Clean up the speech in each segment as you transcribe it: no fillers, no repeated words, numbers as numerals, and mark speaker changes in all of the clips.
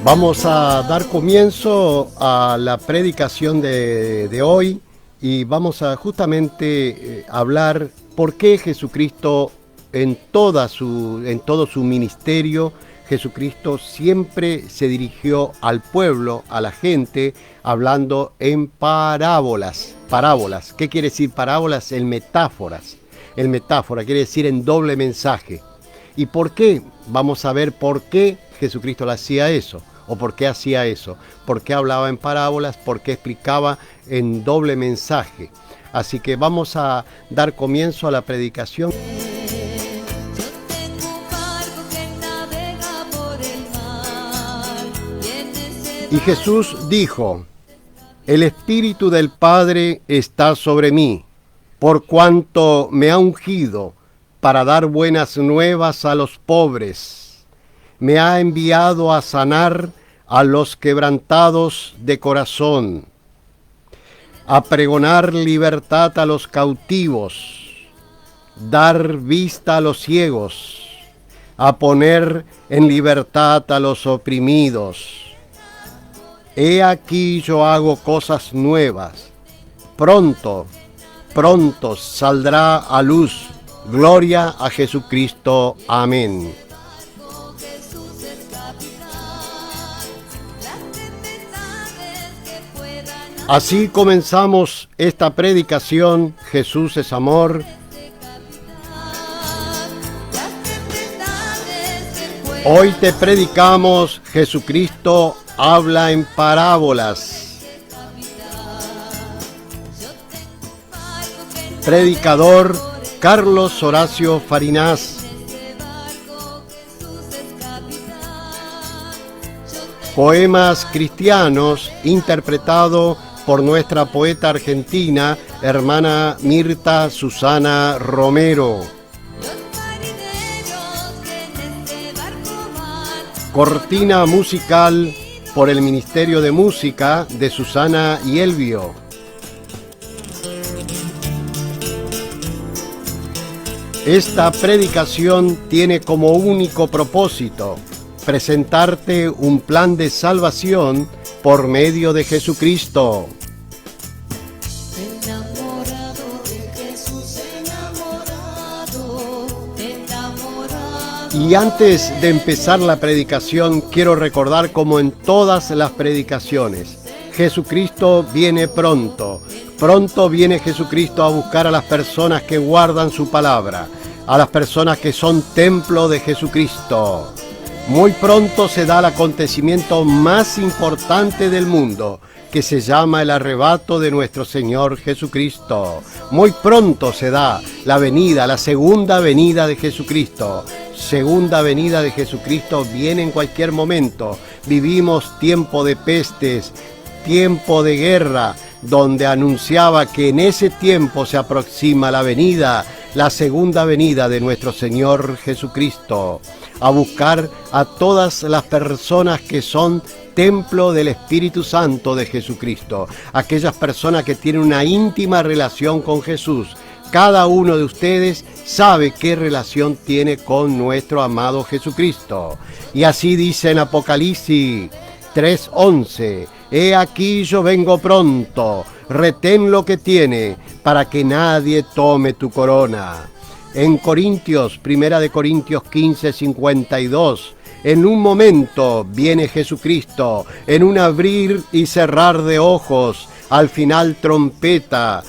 Speaker 1: Vamos a dar comienzo a la predicación de hoy y vamos a justamente hablar por qué Jesucristo en todo su ministerio, Jesucristo siempre se dirigió al pueblo, a la gente, hablando en parábolas. Parábolas, ¿qué quiere decir parábolas? En metáforas. El metáfora quiere decir en doble mensaje. ¿Y por qué? Vamos a ver por qué Jesucristo le hacía eso. ¿O por qué hacía eso? ¿Por qué hablaba en parábolas? ¿Por qué explicaba en doble mensaje? Así que vamos a dar comienzo a la predicación. Y Jesús dijo: el Espíritu del Padre está sobre mí, por cuanto me ha ungido para dar buenas nuevas a los pobres. Me ha enviado a sanar a los quebrantados de corazón, a pregonar libertad a los cautivos, dar vista a los ciegos, a poner en libertad a los oprimidos. He aquí yo hago cosas nuevas. Pronto saldrá a luz. Gloria a Jesucristo. Amén. Así comenzamos esta predicación. Jesús es amor. Hoy te predicamos: Jesucristo habla en parábolas. Predicador Carlos Horacio Farinás. Poemas cristianos interpretado por nuestra poeta argentina, hermana Mirta Susana Romero. Cortina musical por el Ministerio de Música de Susana y Elvio. Esta predicación tiene como único propósito presentarte un plan de salvación por medio de Jesucristo. Y antes de empezar la predicación, quiero recordar, como en todas las predicaciones, Jesucristo viene pronto. Pronto viene Jesucristo a buscar a las personas que guardan su palabra, a las personas que son templo de Jesucristo. Muy pronto se da el acontecimiento más importante del mundo, que se llama el arrebato de nuestro Señor Jesucristo. Muy pronto se da la segunda venida de Jesucristo. Segunda venida de Jesucristo viene en cualquier momento. Vivimos tiempo de pestes, tiempo de guerra, donde anunciaba que en ese tiempo se aproxima la segunda venida de nuestro Señor Jesucristo, a buscar a todas las personas que son templo del Espíritu Santo de Jesucristo, aquellas personas que tienen una íntima relación con Jesús. Cada uno de ustedes sabe qué relación tiene con nuestro amado Jesucristo. Y así dice en Apocalipsis 3:11: he aquí yo vengo pronto, retén lo que tiene, para que nadie tome tu corona. En Corintios, 1 Corintios 15:52, en un momento viene Jesucristo, en un abrir y cerrar de ojos, al final trompeta,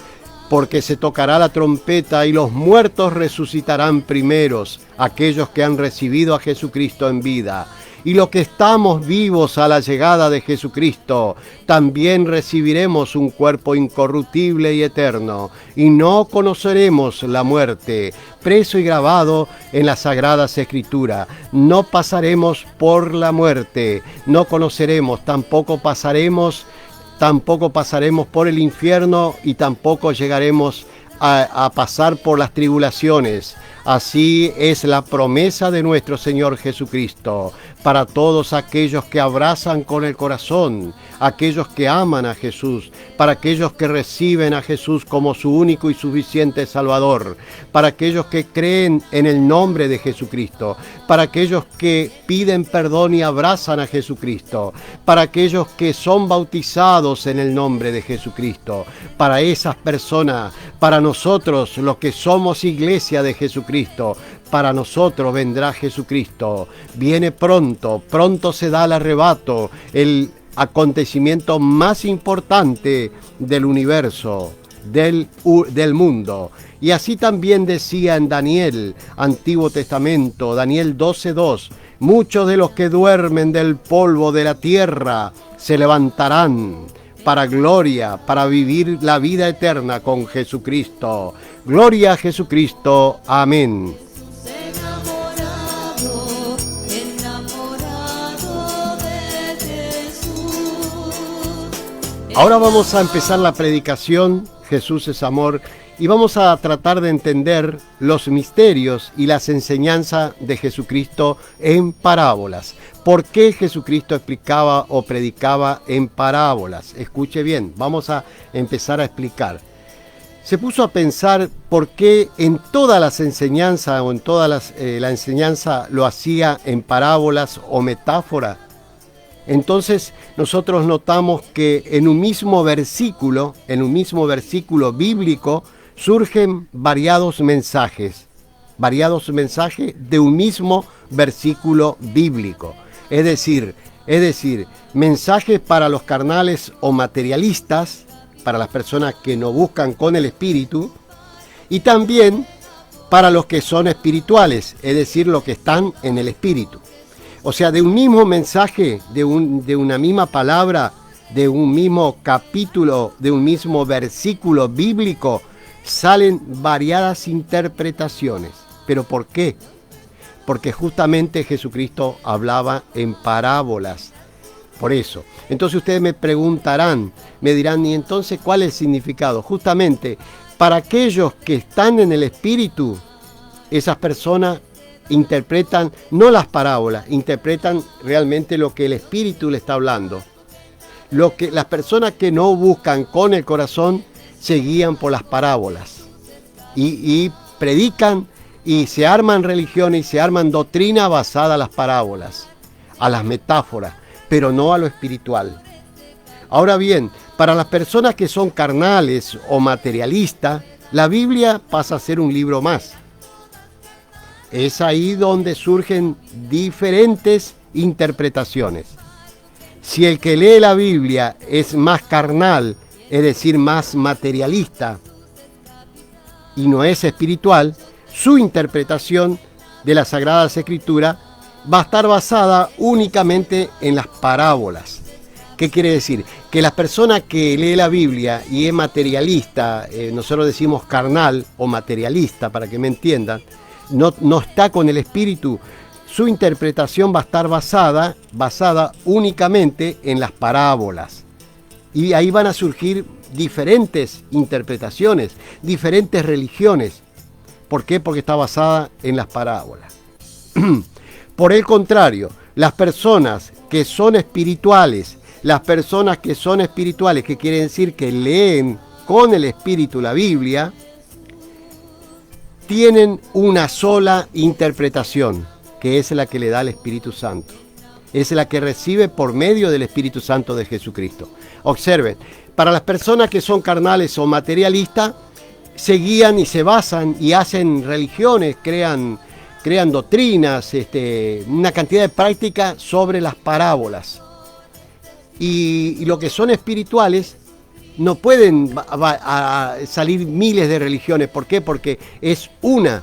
Speaker 1: porque se tocará la trompeta y los muertos resucitarán primeros, aquellos que han recibido a Jesucristo en vida. Y los que estamos vivos a la llegada de Jesucristo, también recibiremos un cuerpo incorruptible y eterno, y no conoceremos la muerte, preso y grabado en las Sagradas Escrituras. No pasaremos por la muerte, no conoceremos, tampoco pasaremos por el infierno, y tampoco llegaremos a pasar por las tribulaciones. Así es la promesa de nuestro Señor Jesucristo para todos aquellos que abrazan con el corazón, aquellos que aman a Jesús, para aquellos que reciben a Jesús como su único y suficiente Salvador, para aquellos que creen en el nombre de Jesucristo, para aquellos que piden perdón y abrazan a Jesucristo, para aquellos que son bautizados en el nombre de Jesucristo, para esas personas, para nosotros los que somos iglesia de Jesucristo, para nosotros vendrá Jesucristo, viene pronto, pronto se da el arrebato, el acontecimiento más importante del universo, del mundo. Y así también decía en Daniel, Antiguo Testamento, Daniel 12:2, muchos de los que duermen del polvo de la tierra se levantarán para gloria, para vivir la vida eterna con Jesucristo. Gloria a Jesucristo. Amén. Ahora vamos a empezar la predicación, Jesús es amor, y vamos a tratar de entender los misterios y las enseñanzas de Jesucristo en parábolas. ¿Por qué Jesucristo explicaba o predicaba en parábolas? Escuche bien, vamos a empezar a explicar. Se puso a pensar por qué en todas las enseñanzas o en todas la enseñanza lo hacía en parábolas o metáforas. Entonces nosotros notamos que en un mismo versículo bíblico, surgen variados mensajes de un mismo versículo bíblico. Es decir, mensajes para los carnales o materialistas, para las personas que no buscan con el Espíritu, y también para los que son espirituales, es decir, los que están en el Espíritu. O sea, de un mismo mensaje, de una misma palabra, de un mismo capítulo, de un mismo versículo bíblico, salen variadas interpretaciones. ¿Pero por qué? Porque justamente Jesucristo hablaba en parábolas. Por eso. Entonces ustedes me preguntarán, me dirán, ¿y entonces cuál es el significado? Justamente, para aquellos que están en el Espíritu, esas personas interpretan no las parábolas, interpretan realmente lo que el Espíritu le está hablando. Las personas que no buscan con el corazón se guían por las parábolas y predican y se arman religiones y se arman doctrina basada a las parábolas, a las metáforas, pero no a lo espiritual. Ahora bien, para las personas que son carnales o materialistas, la Biblia pasa a ser un libro más. Es ahí donde surgen diferentes interpretaciones. Si el que lee la Biblia es más carnal, es decir, más materialista, y no es espiritual, su interpretación de las Sagradas Escrituras va a estar basada únicamente en las parábolas. ¿Qué quiere decir? Que las personas que lee la Biblia y es materialista, nosotros decimos carnal o materialista, para que me entiendan, no está con el Espíritu, su interpretación va a estar basada únicamente en las parábolas. Y ahí van a surgir diferentes interpretaciones, diferentes religiones. ¿Por qué? Porque está basada en las parábolas. Por el contrario, las personas que son espirituales, que quiere decir que leen con el Espíritu la Biblia, tienen una sola interpretación, que es la que le da el Espíritu Santo. Es la que recibe por medio del Espíritu Santo de Jesucristo. Observen, para las personas que son carnales o materialistas, se guían y se basan y hacen religiones, crean doctrinas, una cantidad de prácticas sobre las parábolas. Y lo que son espirituales, no pueden salir miles de religiones. ¿Por qué? Porque es una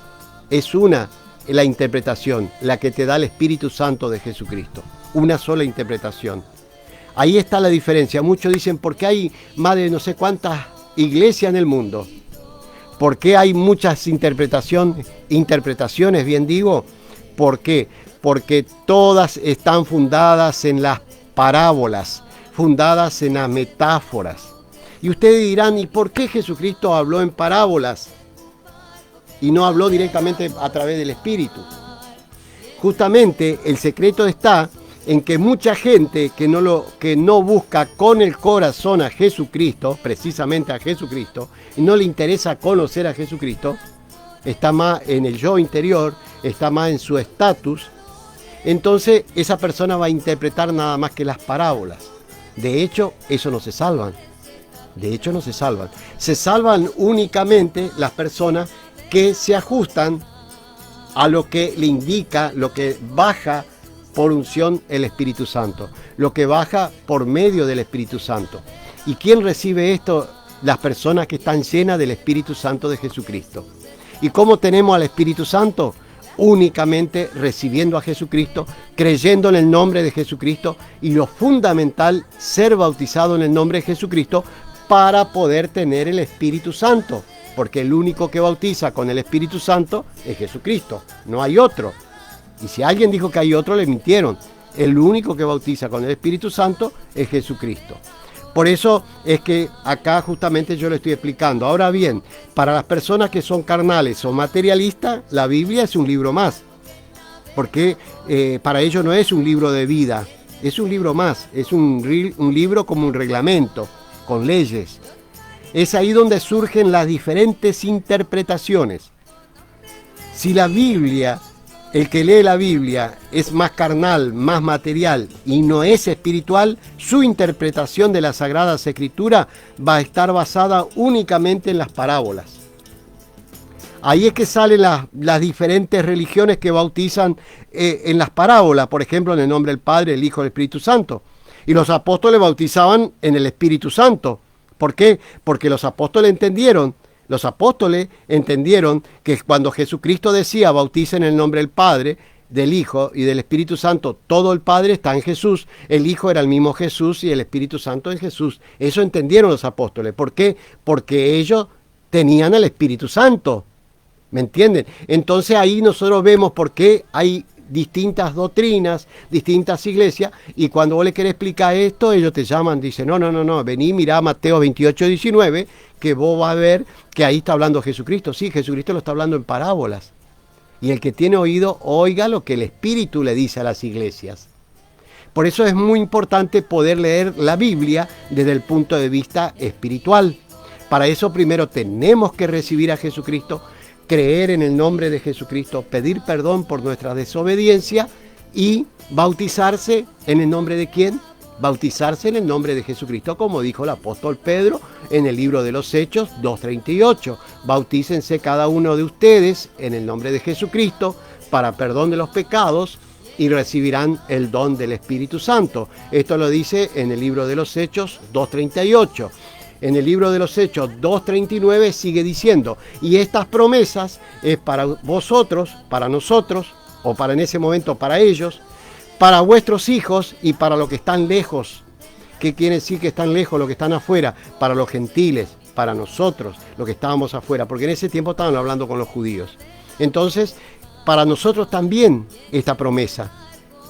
Speaker 1: la interpretación, la que te da el Espíritu Santo de Jesucristo. Una sola interpretación. Ahí está la diferencia. Muchos dicen, ¿por qué hay más de no sé cuántas iglesias en el mundo? ¿Por qué hay muchas interpretaciones, bien digo? ¿Por qué? Porque todas están fundadas en las parábolas, fundadas en las metáforas. Y ustedes dirán, ¿y por qué Jesucristo habló en parábolas? y no habló directamente a través del Espíritu. Justamente el secreto está en que mucha gente que no busca con el corazón a Jesucristo, precisamente a Jesucristo, y no le interesa conocer a Jesucristo, está más en el yo interior, está más en su estatus, entonces esa persona va a interpretar nada más que las parábolas. De hecho, eso no se salvan. De hecho, no se salvan. Se salvan únicamente las personas que se ajustan a lo que le indica, lo que baja por unción el Espíritu Santo, lo que baja por medio del Espíritu Santo. ¿Y quién recibe esto? Las personas que están llenas del Espíritu Santo de Jesucristo. ¿Y cómo tenemos al Espíritu Santo? Únicamente recibiendo a Jesucristo, creyendo en el nombre de Jesucristo, y lo fundamental, ser bautizado en el nombre de Jesucristo para poder tener el Espíritu Santo, porque el único que bautiza con el Espíritu Santo es Jesucristo, no hay otro. Y si alguien dijo que hay otro, le mintieron. El único que bautiza con el Espíritu Santo es Jesucristo. Por eso es que acá justamente yo le estoy explicando. Ahora bien, para las personas que son carnales o materialistas, la Biblia es un libro más. Porque para ellos no es un libro de vida, es un libro más. Es un libro como un reglamento, con leyes. Es ahí donde surgen las diferentes interpretaciones. Si la Biblia, el que lee la Biblia es más carnal, más material y no es espiritual, su interpretación de las Sagradas Escrituras va a estar basada únicamente en las parábolas. Ahí es que salen las diferentes religiones que bautizan en las parábolas, por ejemplo, en el nombre del Padre, el Hijo y el Espíritu Santo. Y los apóstoles bautizaban en el Espíritu Santo. ¿Por qué? Porque los apóstoles entendieron que cuando Jesucristo decía bauticen en el nombre del Padre, del Hijo y del Espíritu Santo, todo el Padre está en Jesús, el Hijo era el mismo Jesús y el Espíritu Santo en Jesús. Eso entendieron los apóstoles. ¿Por qué? Porque ellos tenían el Espíritu Santo. ¿Me entienden? Entonces ahí nosotros vemos por qué hay distintas doctrinas, distintas iglesias, y cuando vos le querés explicar esto, ellos te llaman, dicen, no, vení, mirá Mateo 28, 19, que vos vas a ver que ahí está hablando Jesucristo. Sí, Jesucristo lo está hablando en parábolas. Y el que tiene oído, oiga lo que el Espíritu le dice a las iglesias. Por eso es muy importante poder leer la Biblia desde el punto de vista espiritual. Para eso primero tenemos que recibir a Jesucristo, creer en el nombre de Jesucristo, pedir perdón por nuestra desobediencia y bautizarse en el nombre de ¿quién? Bautizarse en el nombre de Jesucristo, como dijo el apóstol Pedro en el libro de los Hechos 2:38. Bautícense cada uno de ustedes en el nombre de Jesucristo para perdón de los pecados y recibirán el don del Espíritu Santo. Esto lo dice en el libro de los Hechos 2:38. En el libro de los Hechos 2:39 sigue diciendo, y estas promesas es para vosotros, para nosotros, o para en ese momento para ellos, para vuestros hijos y para los que están lejos. ¿Qué quiere decir que están lejos, los que están afuera? Para los gentiles, para nosotros, los que estábamos afuera, porque en ese tiempo estaban hablando con los judíos. Entonces, para nosotros también esta promesa.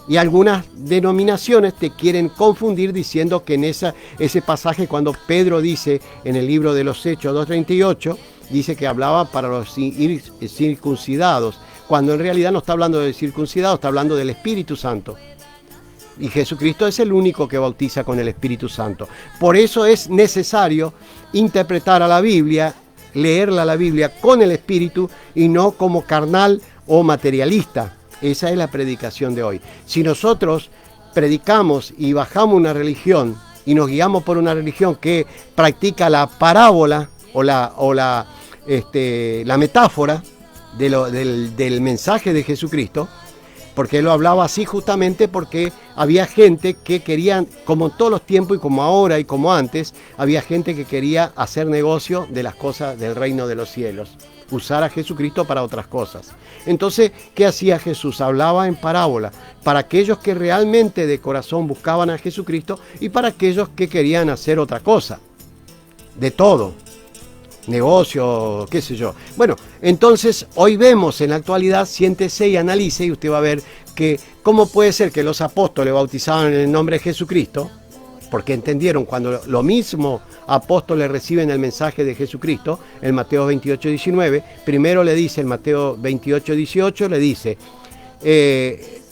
Speaker 1: Y algunas denominaciones te quieren confundir diciendo que en ese pasaje cuando Pedro dice en el libro de los Hechos 2:38, dice que hablaba para los circuncidados, cuando en realidad no está hablando de circuncidados, está hablando del Espíritu Santo. Y Jesucristo es el único que bautiza con el Espíritu Santo. Por eso es necesario interpretar a la Biblia, leerla la Biblia con el Espíritu y no como carnal o materialista. Esa es la predicación de hoy. Si nosotros predicamos y bajamos una religión y nos guiamos por una religión que practica la parábola o la metáfora del mensaje de Jesucristo, porque él lo hablaba así justamente porque había gente que querían, como en todos los tiempos y como ahora y como antes, había gente que quería hacer negocio de las cosas del reino de los cielos, usar a Jesucristo para otras cosas. Entonces, ¿qué hacía Jesús? Hablaba en parábola para aquellos que realmente de corazón buscaban a Jesucristo y para aquellos que querían hacer otra cosa, de todo, negocio, qué sé yo. Bueno, entonces hoy vemos en la actualidad, siéntese y analice y usted va a ver que cómo puede ser que los apóstoles bautizaban en el nombre de Jesucristo, porque entendieron cuando lo mismo apóstoles reciben el mensaje de Jesucristo, en Mateo 28, 19, primero le dice, en Mateo 28, 18, le dice,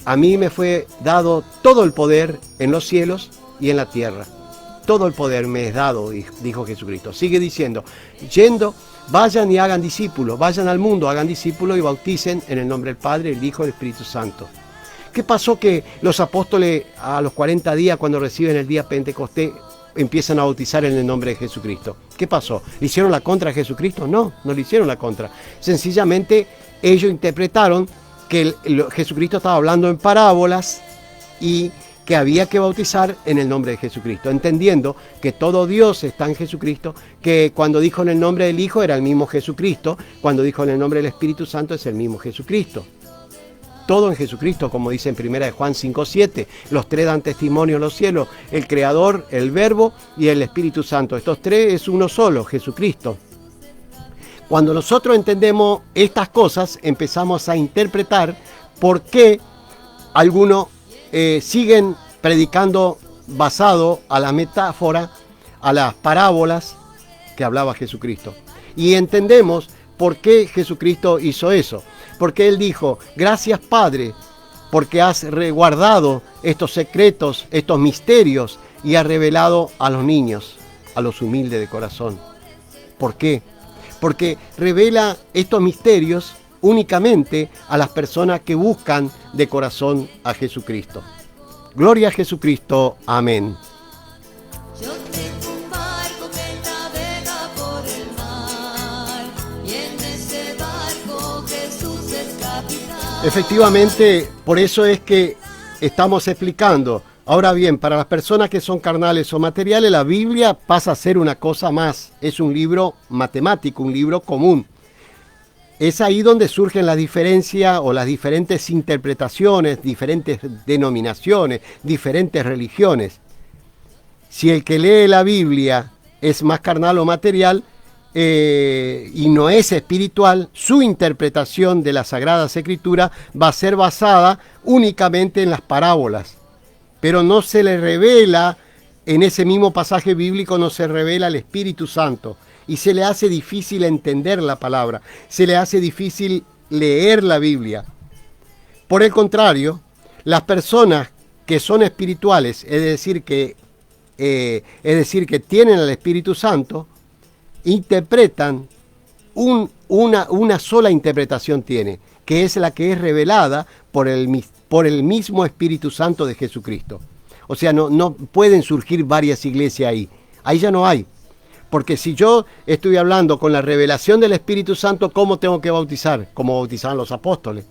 Speaker 1: a mí me fue dado todo el poder en los cielos y en la tierra. Todo el poder me es dado, dijo Jesucristo. Sigue diciendo, yendo, vayan y hagan discípulos, vayan al mundo, hagan discípulos y bauticen en el nombre del Padre, el Hijo y el Espíritu Santo. ¿Qué pasó que los apóstoles a los 40 días, cuando reciben el día Pentecostés, empiezan a bautizar en el nombre de Jesucristo? ¿Qué pasó? ¿Le hicieron la contra a Jesucristo? No, no le hicieron la contra. Sencillamente ellos interpretaron que Jesucristo estaba hablando en parábolas y que había que bautizar en el nombre de Jesucristo, entendiendo que todo Dios está en Jesucristo, que cuando dijo en el nombre del Hijo era el mismo Jesucristo, cuando dijo en el nombre del Espíritu Santo es el mismo Jesucristo. Todo en Jesucristo, como dice en 1 Juan 5:7, los tres dan testimonio en los cielos, el Creador, el Verbo y el Espíritu Santo. Estos tres es uno solo, Jesucristo. Cuando nosotros entendemos estas cosas, empezamos a interpretar por qué algunos siguen predicando basado a la metáfora, a las parábolas que hablaba Jesucristo. Y entendemos por qué Jesucristo hizo eso. Porque Él dijo, gracias Padre, porque has guardado estos secretos, estos misterios, y has revelado a los niños, a los humildes de corazón. ¿Por qué? Porque revela estos misterios únicamente a las personas que buscan de corazón a Jesucristo. Gloria a Jesucristo. Amén.
Speaker 2: Yo tengo un barco que navega por el mar, y en ese barco Jesús es capitán.
Speaker 1: Efectivamente, por eso es que estamos explicando. Ahora bien, para las personas que son carnales o materiales, la Biblia pasa a ser una cosa más. Es un libro matemático, un libro común. Es ahí donde surgen las diferencias o las diferentes interpretaciones, diferentes denominaciones, diferentes religiones. Si el que lee la Biblia es más carnal o material y no es espiritual, su interpretación de las Sagradas Escrituras va a ser basada únicamente en las parábolas. Pero no se le revela, en ese mismo pasaje bíblico no se revela el Espíritu Santo. Y se le hace difícil entender la palabra, se le hace difícil leer la Biblia. Por el contrario, las personas que son espirituales, es decir, que tienen al Espíritu Santo, interpretan una sola interpretación tiene, que es la que es revelada por el mismo Espíritu Santo de Jesucristo. O sea, no pueden surgir varias iglesias ahí. Ahí ya no hay. Porque si yo estoy hablando con la revelación del Espíritu Santo, ¿cómo tengo que bautizar? Como bautizaban los apóstoles.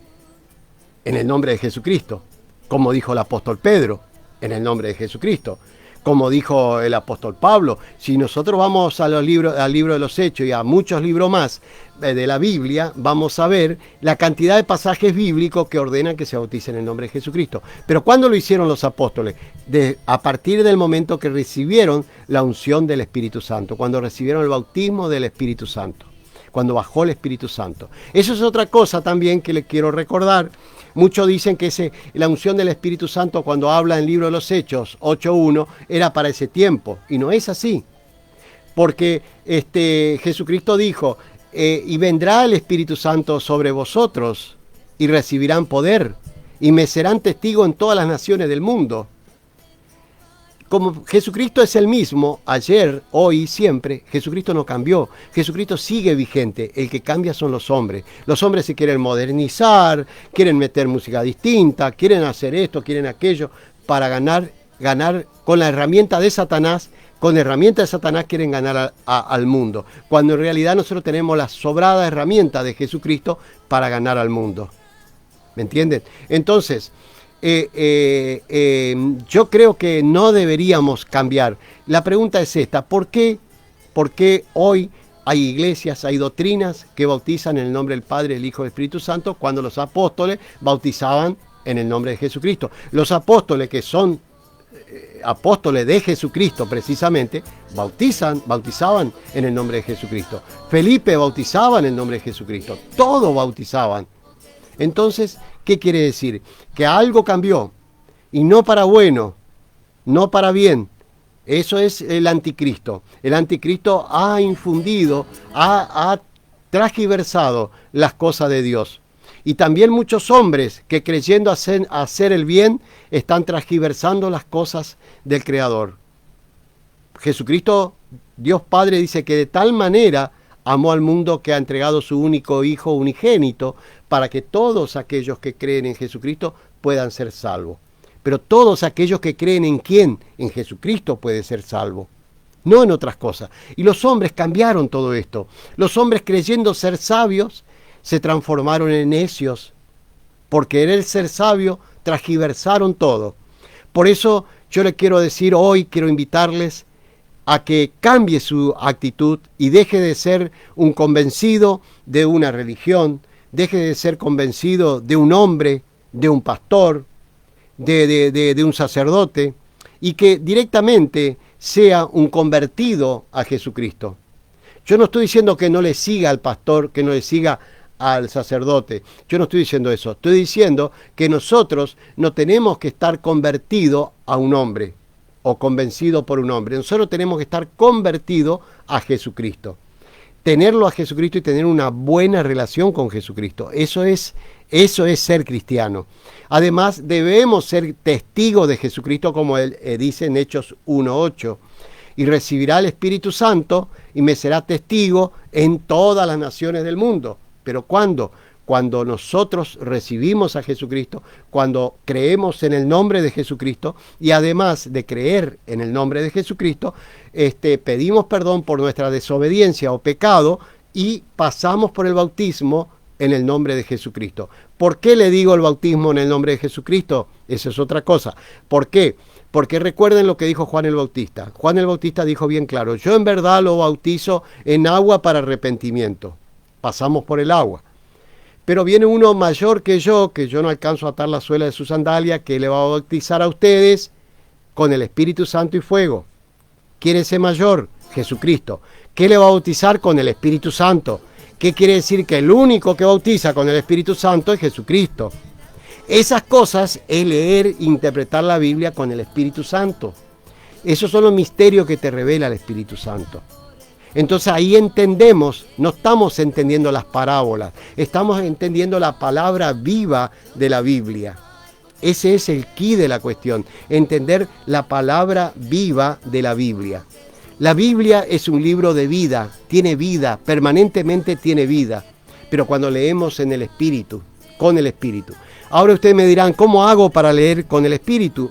Speaker 1: En el nombre de Jesucristo. Como dijo el apóstol Pedro. En el nombre de Jesucristo. Como dijo el apóstol Pablo. Si nosotros vamos al libro de los Hechos y a muchos libros más de la Biblia, vamos a ver la cantidad de pasajes bíblicos que ordenan que se bauticen en el nombre de Jesucristo. Pero ¿cuándo lo hicieron los apóstoles? A partir del momento que recibieron la unción del Espíritu Santo, cuando recibieron el bautismo del Espíritu Santo, cuando bajó el Espíritu Santo. Eso es otra cosa también que les quiero recordar. Muchos dicen que la unción del Espíritu Santo, cuando habla en el libro de los Hechos 8.1, era para ese tiempo. Y no es así. Porque Jesucristo dijo, y vendrá el Espíritu Santo sobre vosotros, y recibirán poder, y me serán testigos en todas las naciones del mundo. Como Jesucristo es el mismo, ayer, hoy, siempre, Jesucristo no cambió. Jesucristo sigue vigente. El que cambia son los hombres. Los hombres se quieren modernizar, quieren meter música distinta, quieren hacer esto, quieren aquello, para ganar con la herramienta de Satanás. Con herramienta de Satanás quieren ganar al mundo. Cuando en realidad nosotros tenemos la sobrada herramienta de Jesucristo para ganar al mundo. ¿Me entienden? Entonces, yo creo que no deberíamos cambiar. La pregunta es esta: ¿por qué hoy hay iglesias, hay doctrinas que bautizan en el nombre del Padre, el Hijo y el Espíritu Santo, cuando los apóstoles bautizaban en el nombre de Jesucristo? Los apóstoles, que son apóstoles de Jesucristo precisamente, bautizaban en el nombre de Jesucristo. Felipe bautizaba en el nombre de Jesucristo. Todos bautizaban. Entonces, ¿qué quiere decir? Que algo cambió, y no para bueno, no para bien, Eso es el anticristo. El anticristo ha infundido, ha transgiversado las cosas de Dios. Y también muchos hombres que creyendo hacer el bien están transgiversando las cosas del Creador. Jesucristo, Dios Padre, dice que de tal manera amó al mundo que ha entregado su único Hijo unigénito para que todos aquellos que creen en Jesucristo puedan ser salvos. Pero todos aquellos que creen en quién, en Jesucristo, puede ser salvo, no en otras cosas. Y los hombres cambiaron todo esto. Los hombres, creyendo ser sabios, se transformaron en necios. Por querer ser sabio, transgiversaron todo. Por eso yo le quiero decir hoy, quiero invitarles a que cambie su actitud y deje de ser un convencido de una religión, deje de ser convencido de un hombre, de un pastor, de un sacerdote, y que directamente sea un convertido a Jesucristo. Yo no estoy diciendo que no le siga al pastor, que no le siga al sacerdote. Yo no estoy diciendo eso. Estoy diciendo que nosotros no tenemos que estar convertidos a un hombre o convencido por un hombre. Nosotros tenemos que estar convertidos a Jesucristo. Tenerlo a Jesucristo y tener una buena relación con Jesucristo. Eso es ser cristiano. Además, debemos ser testigos de Jesucristo, como él dice en Hechos 1:8. Y recibirá el Espíritu Santo y me será testigo en todas las naciones del mundo. ¿Pero cuándo? Cuando nosotros recibimos a Jesucristo, cuando creemos en el nombre de Jesucristo, y además de creer en el nombre de Jesucristo, pedimos perdón por nuestra desobediencia o pecado y pasamos por el bautismo en el nombre de Jesucristo. ¿Por qué le digo el bautismo en el nombre de Jesucristo? Esa es otra cosa. ¿Por qué? Porque recuerden lo que dijo Juan el Bautista. Juan el Bautista dijo bien claro: yo en verdad lo bautizo en agua para arrepentimiento. Pasamos por el agua. Pero viene uno mayor que yo no alcanzo a atar la suela de su sandalia, que le va a bautizar a ustedes con el Espíritu Santo y fuego. ¿Quién es el mayor? Jesucristo. ¿Qué le va a bautizar? Con el Espíritu Santo. ¿Qué quiere decir? Que el único que bautiza con el Espíritu Santo es Jesucristo. Esas cosas es leer e interpretar la Biblia con el Espíritu Santo. Esos son los misterios que te revela el Espíritu Santo. Entonces ahí entendemos, no estamos entendiendo las parábolas, estamos entendiendo la palabra viva de la Biblia. Ese es el quid de la cuestión, entender la palabra viva de la Biblia. La Biblia es un libro de vida, tiene vida, permanentemente tiene vida, pero cuando leemos en el Espíritu, con el Espíritu. Ahora ustedes me dirán, ¿cómo hago para leer con el Espíritu?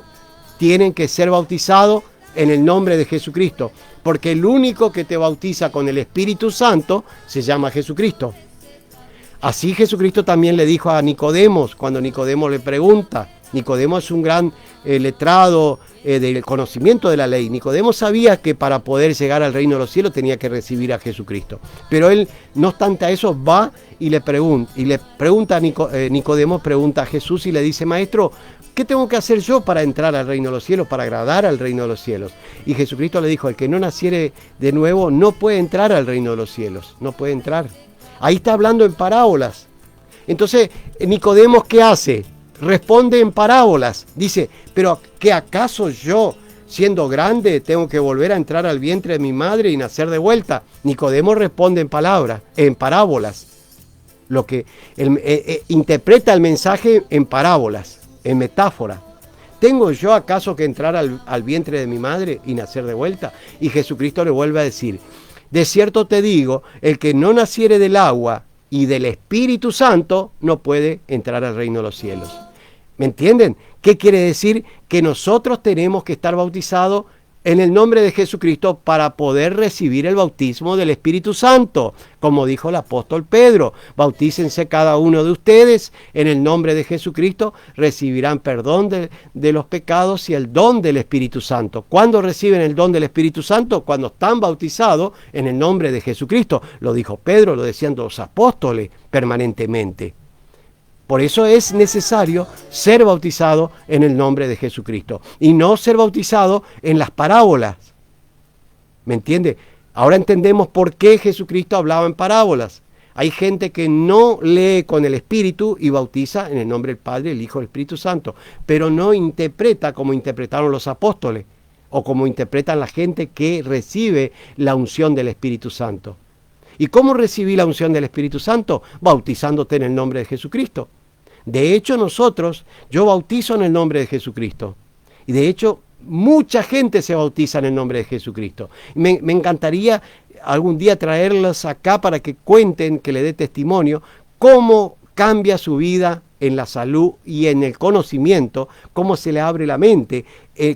Speaker 1: Tienen que ser bautizados en el nombre de Jesucristo, porque el único que te bautiza con el Espíritu Santo se llama Jesucristo. Así Jesucristo también le dijo a Nicodemos, cuando Nicodemo le pregunta. Nicodemo es un gran letrado del conocimiento de la ley. Nicodemo sabía que para poder llegar al reino de los cielos tenía que recibir a Jesucristo. Pero él, no obstante a eso, va y le pregunta a Nicodemo, pregunta a Jesús y le dice: Maestro, ¿qué tengo que hacer yo para entrar al reino de los cielos, para agradar al reino de los cielos? Y Jesucristo le dijo: el que no naciere de nuevo no puede entrar al reino de los cielos, no puede entrar. Ahí está hablando en parábolas. Entonces, Nicodemo, ¿qué hace? Responde en parábolas. Dice: ¿pero qué acaso yo, siendo grande, tengo que volver a entrar al vientre de mi madre y nacer de vuelta? Nicodemo responde en parábolas. Lo que interpreta el mensaje en parábolas, en metáfora. ¿Tengo yo acaso que entrar al vientre de mi madre y nacer de vuelta? Y Jesucristo le vuelve a decir: de cierto te digo, el que no naciere del agua y del Espíritu Santo no puede entrar al reino de los cielos. ¿Me entienden? ¿Qué quiere decir? Que nosotros tenemos que estar bautizados en el nombre de Jesucristo para poder recibir el bautismo del Espíritu Santo. Como dijo el apóstol Pedro: bautícense cada uno de ustedes en el nombre de Jesucristo, recibirán perdón de los pecados y el don del Espíritu Santo. ¿Cuándo reciben el don del Espíritu Santo? Cuando están bautizados en el nombre de Jesucristo. Lo dijo Pedro, lo decían los apóstoles permanentemente. Por eso es necesario ser bautizado en el nombre de Jesucristo y no ser bautizado en las parábolas. ¿Me entiende? Ahora entendemos por qué Jesucristo hablaba en parábolas. Hay gente que no lee con el Espíritu y bautiza en el nombre del Padre, el Hijo y el Espíritu Santo, pero no interpreta como interpretaron los apóstoles. o como interpretan la gente que recibe la unción del Espíritu Santo. ¿Y cómo recibí la unción del Espíritu Santo? Bautizándote en el nombre de Jesucristo. De hecho, yo bautizo en el nombre de Jesucristo. Y de hecho, mucha gente se bautiza en el nombre de Jesucristo. Me encantaría algún día traerlos acá para que cuenten, que le dé testimonio, cómo cambia su vida en la salud y en el conocimiento, cómo se le abre la mente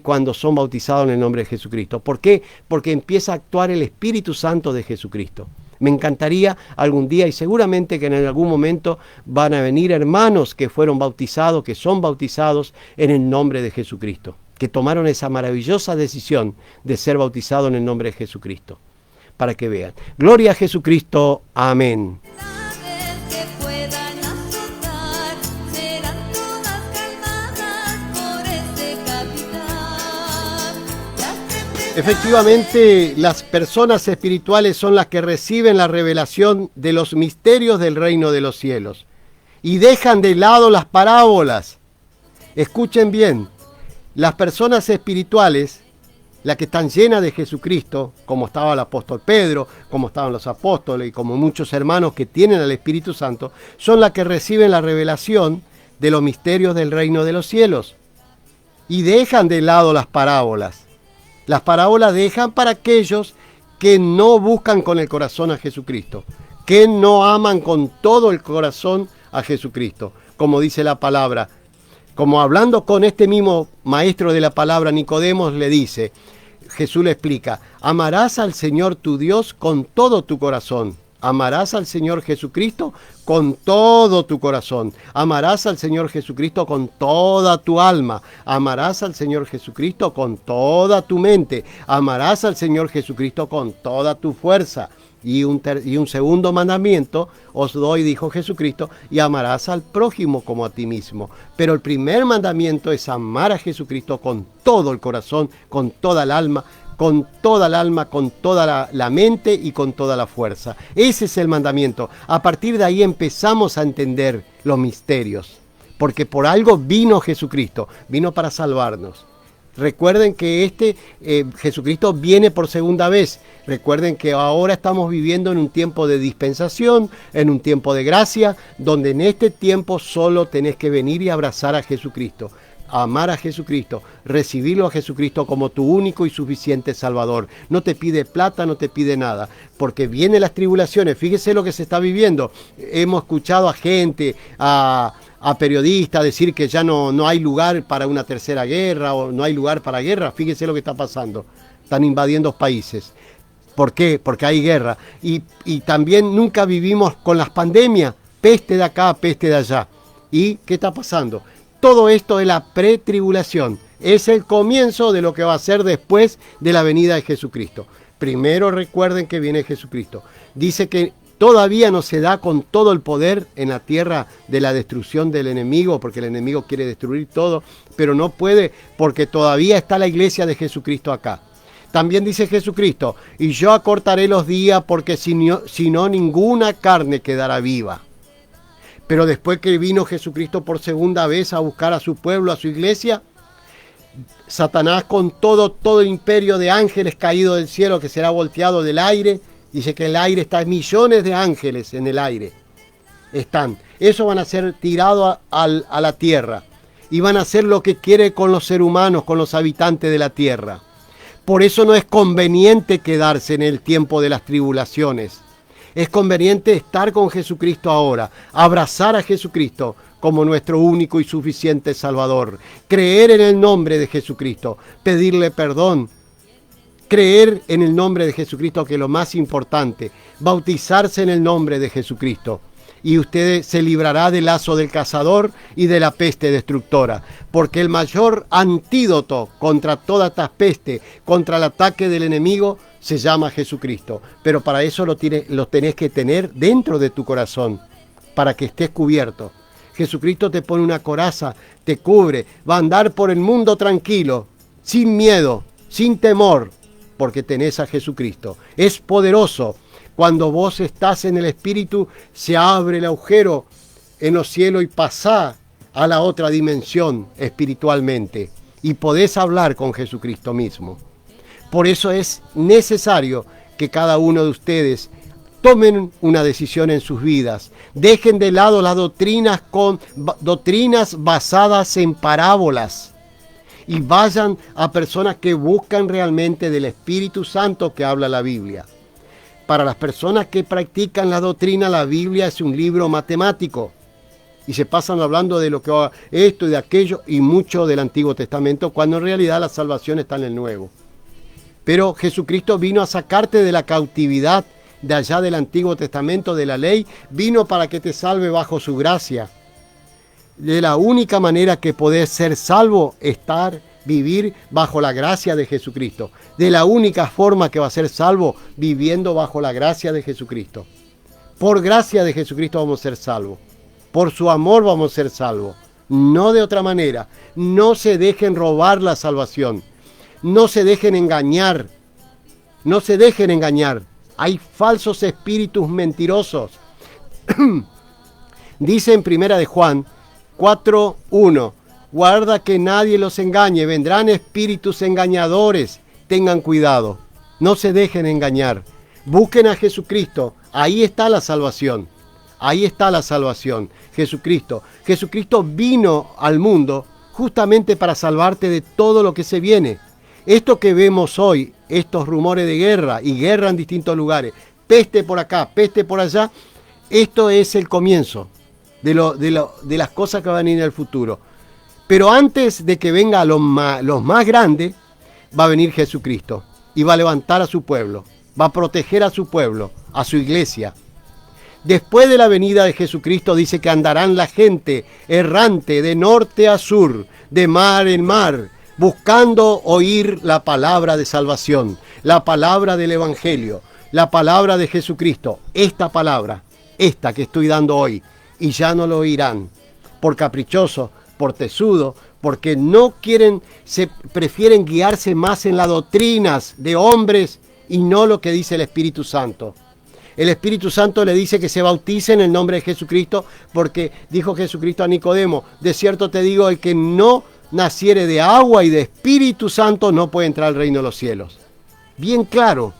Speaker 1: cuando son bautizados en el nombre de Jesucristo. ¿Por qué? Porque empieza a actuar el Espíritu Santo de Jesucristo. Me encantaría algún día, y seguramente que en algún momento van a venir hermanos que fueron bautizados, que son bautizados en el nombre de Jesucristo, que tomaron esa maravillosa decisión de ser bautizados en el nombre de Jesucristo, para que vean. Gloria a Jesucristo. Amén. Efectivamente, las personas espirituales son las que reciben la revelación de los misterios del reino de los cielos y dejan de lado las parábolas. Escuchen bien, las personas espirituales, las que están llenas de Jesucristo, como estaba el apóstol Pedro, como estaban los apóstoles y como muchos hermanos que tienen al Espíritu Santo, son las que reciben la revelación de los misterios del reino de los cielos y dejan de lado las parábolas. Las parábolas dejan para aquellos que no buscan con el corazón a Jesucristo, que no aman con todo el corazón a Jesucristo, como dice la palabra. Como hablando con este mismo maestro de la palabra, Nicodemos le dice, Jesús le explica, amarás al Señor tu Dios con todo tu corazón. Amarás al Señor Jesucristo con todo tu corazón. Amarás al Señor Jesucristo con toda tu alma. Amarás al Señor Jesucristo con toda tu mente. Amarás al Señor Jesucristo con toda tu fuerza. Y un segundo mandamiento os doy, dijo Jesucristo, y amarás al prójimo como a ti mismo. Pero el primer mandamiento es amar a Jesucristo con todo el corazón, con toda el alma, con toda la mente y con toda la fuerza. Ese es el mandamiento. A partir de ahí empezamos a entender los misterios, porque por algo vino Jesucristo, vino para salvarnos. Recuerden que Jesucristo viene por segunda vez. Recuerden que ahora estamos viviendo en un tiempo de dispensación, en un tiempo de gracia, donde en este tiempo solo tenés que venir y abrazar a Jesucristo. Amar a Jesucristo, recibirlo a Jesucristo como tu único y suficiente Salvador. No te pide plata, no te pide nada, porque vienen las tribulaciones. Fíjese lo que se está viviendo. Hemos escuchado a gente, a periodistas decir que ya no hay lugar para una tercera guerra o no hay lugar para guerra. Fíjese lo que está pasando. Están invadiendo países. ¿Por qué? Porque hay guerra. Y también nunca vivimos con las pandemias, peste de acá, peste de allá. ¿Y qué está pasando? Todo esto es la pretribulación, es el comienzo de lo que va a ser después de la venida de Jesucristo. Primero recuerden que viene Jesucristo. Dice que todavía no se da con todo el poder en la tierra de la destrucción del enemigo, porque el enemigo quiere destruir todo, pero no puede porque todavía está la iglesia de Jesucristo acá. También dice Jesucristo, y yo acortaré los días porque si no ninguna carne quedará viva. Pero después que vino Jesucristo por segunda vez a buscar a su pueblo, a su iglesia, Satanás con todo el imperio de ángeles caído del cielo que será volteado del aire, dice que el aire está, millones de ángeles en el aire están. Esos van a ser tirados a la tierra y van a hacer lo que quiere con los seres humanos, con los habitantes de la tierra. Por eso no es conveniente quedarse en el tiempo de las tribulaciones. Es conveniente estar con Jesucristo ahora, abrazar a Jesucristo como nuestro único y suficiente Salvador, creer en el nombre de Jesucristo, pedirle perdón, creer en el nombre de Jesucristo, que es lo más importante, bautizarse en el nombre de Jesucristo. Y usted se librará del lazo del cazador y de la peste destructora, porque el mayor antídoto contra todas estas pestes, contra el ataque del enemigo, se llama Jesucristo. Pero para eso lo tenés que tener dentro de tu corazón, para que estés cubierto. Jesucristo te pone una coraza, te cubre, va a andar por el mundo tranquilo, sin miedo, sin temor, porque tenés a Jesucristo. Es poderoso. Cuando vos estás en el Espíritu, se abre el agujero en los cielos y pasás a la otra dimensión espiritualmente. y podés hablar con Jesucristo mismo. Por eso es necesario que cada uno de ustedes tomen una decisión en sus vidas. Dejen de lado las doctrinas basadas en parábolas y vayan a personas que buscan realmente del Espíritu Santo que habla la Biblia. Para las personas que practican la doctrina, la Biblia es un libro matemático y se pasan hablando de lo que esto y de aquello y mucho del Antiguo Testamento, cuando en realidad la salvación está en el Nuevo. Pero Jesucristo vino a sacarte de la cautividad de allá del Antiguo Testamento, de la ley, vino para que te salve bajo su gracia. De la única manera que podés ser salvo, vivir bajo la gracia de Jesucristo. De la única forma que va a ser salvo, viviendo bajo la gracia de Jesucristo. Por gracia de Jesucristo vamos a ser salvos. Por su amor vamos a ser salvos. No de otra manera. No se dejen robar la salvación. No se dejen engañar. No se dejen engañar. Hay falsos espíritus mentirosos. Dice en Primera de Juan 4:1, guarda que nadie los engañe, vendrán espíritus engañadores, tengan cuidado, no se dejen engañar, busquen a Jesucristo, ahí está la salvación, ahí está la salvación, Jesucristo. Jesucristo vino al mundo justamente para salvarte de todo lo que se viene. Esto que vemos hoy, estos rumores de guerra y guerra en distintos lugares, peste por acá, peste por allá, esto es el comienzo de las cosas que van a ir en el futuro. Pero antes de que venga los más grandes, va a venir Jesucristo y va a levantar a su pueblo, va a proteger a su pueblo, a su iglesia. Después de la venida de Jesucristo dice que andarán la gente errante de norte a sur, de mar en mar, buscando oír la palabra de salvación, la palabra del Evangelio, la palabra de Jesucristo, esta palabra, esta que estoy dando hoy, y ya no lo oirán, por caprichoso, por tesudo, porque no quieren, prefieren guiarse más en las doctrinas de hombres y no lo que dice el Espíritu Santo. El Espíritu Santo le dice que se bautice en el nombre de Jesucristo, porque dijo Jesucristo a Nicodemo, de cierto te digo, el que no naciere de agua y de Espíritu Santo no puede entrar al reino de los cielos. Bien claro.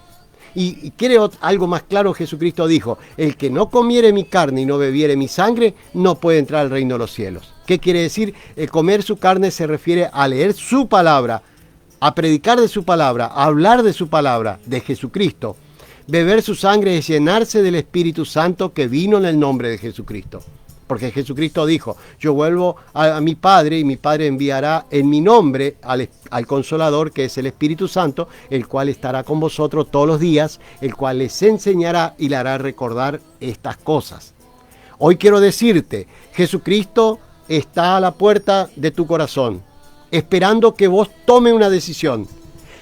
Speaker 1: Y quiere algo más claro, Jesucristo dijo, el que no comiere mi carne y no bebiere mi sangre, no puede entrar al reino de los cielos. ¿Qué quiere decir? El comer su carne se refiere a leer su palabra, a predicar de su palabra, a hablar de su palabra, de Jesucristo. Beber su sangre es llenarse del Espíritu Santo que vino en el nombre de Jesucristo. Porque Jesucristo dijo, yo vuelvo a mi Padre y mi Padre enviará en mi nombre al Consolador, que es el Espíritu Santo, el cual estará con vosotros todos los días, el cual les enseñará y le hará recordar estas cosas. Hoy quiero decirte, Jesucristo está a la puerta de tu corazón, esperando que vos tomes una decisión.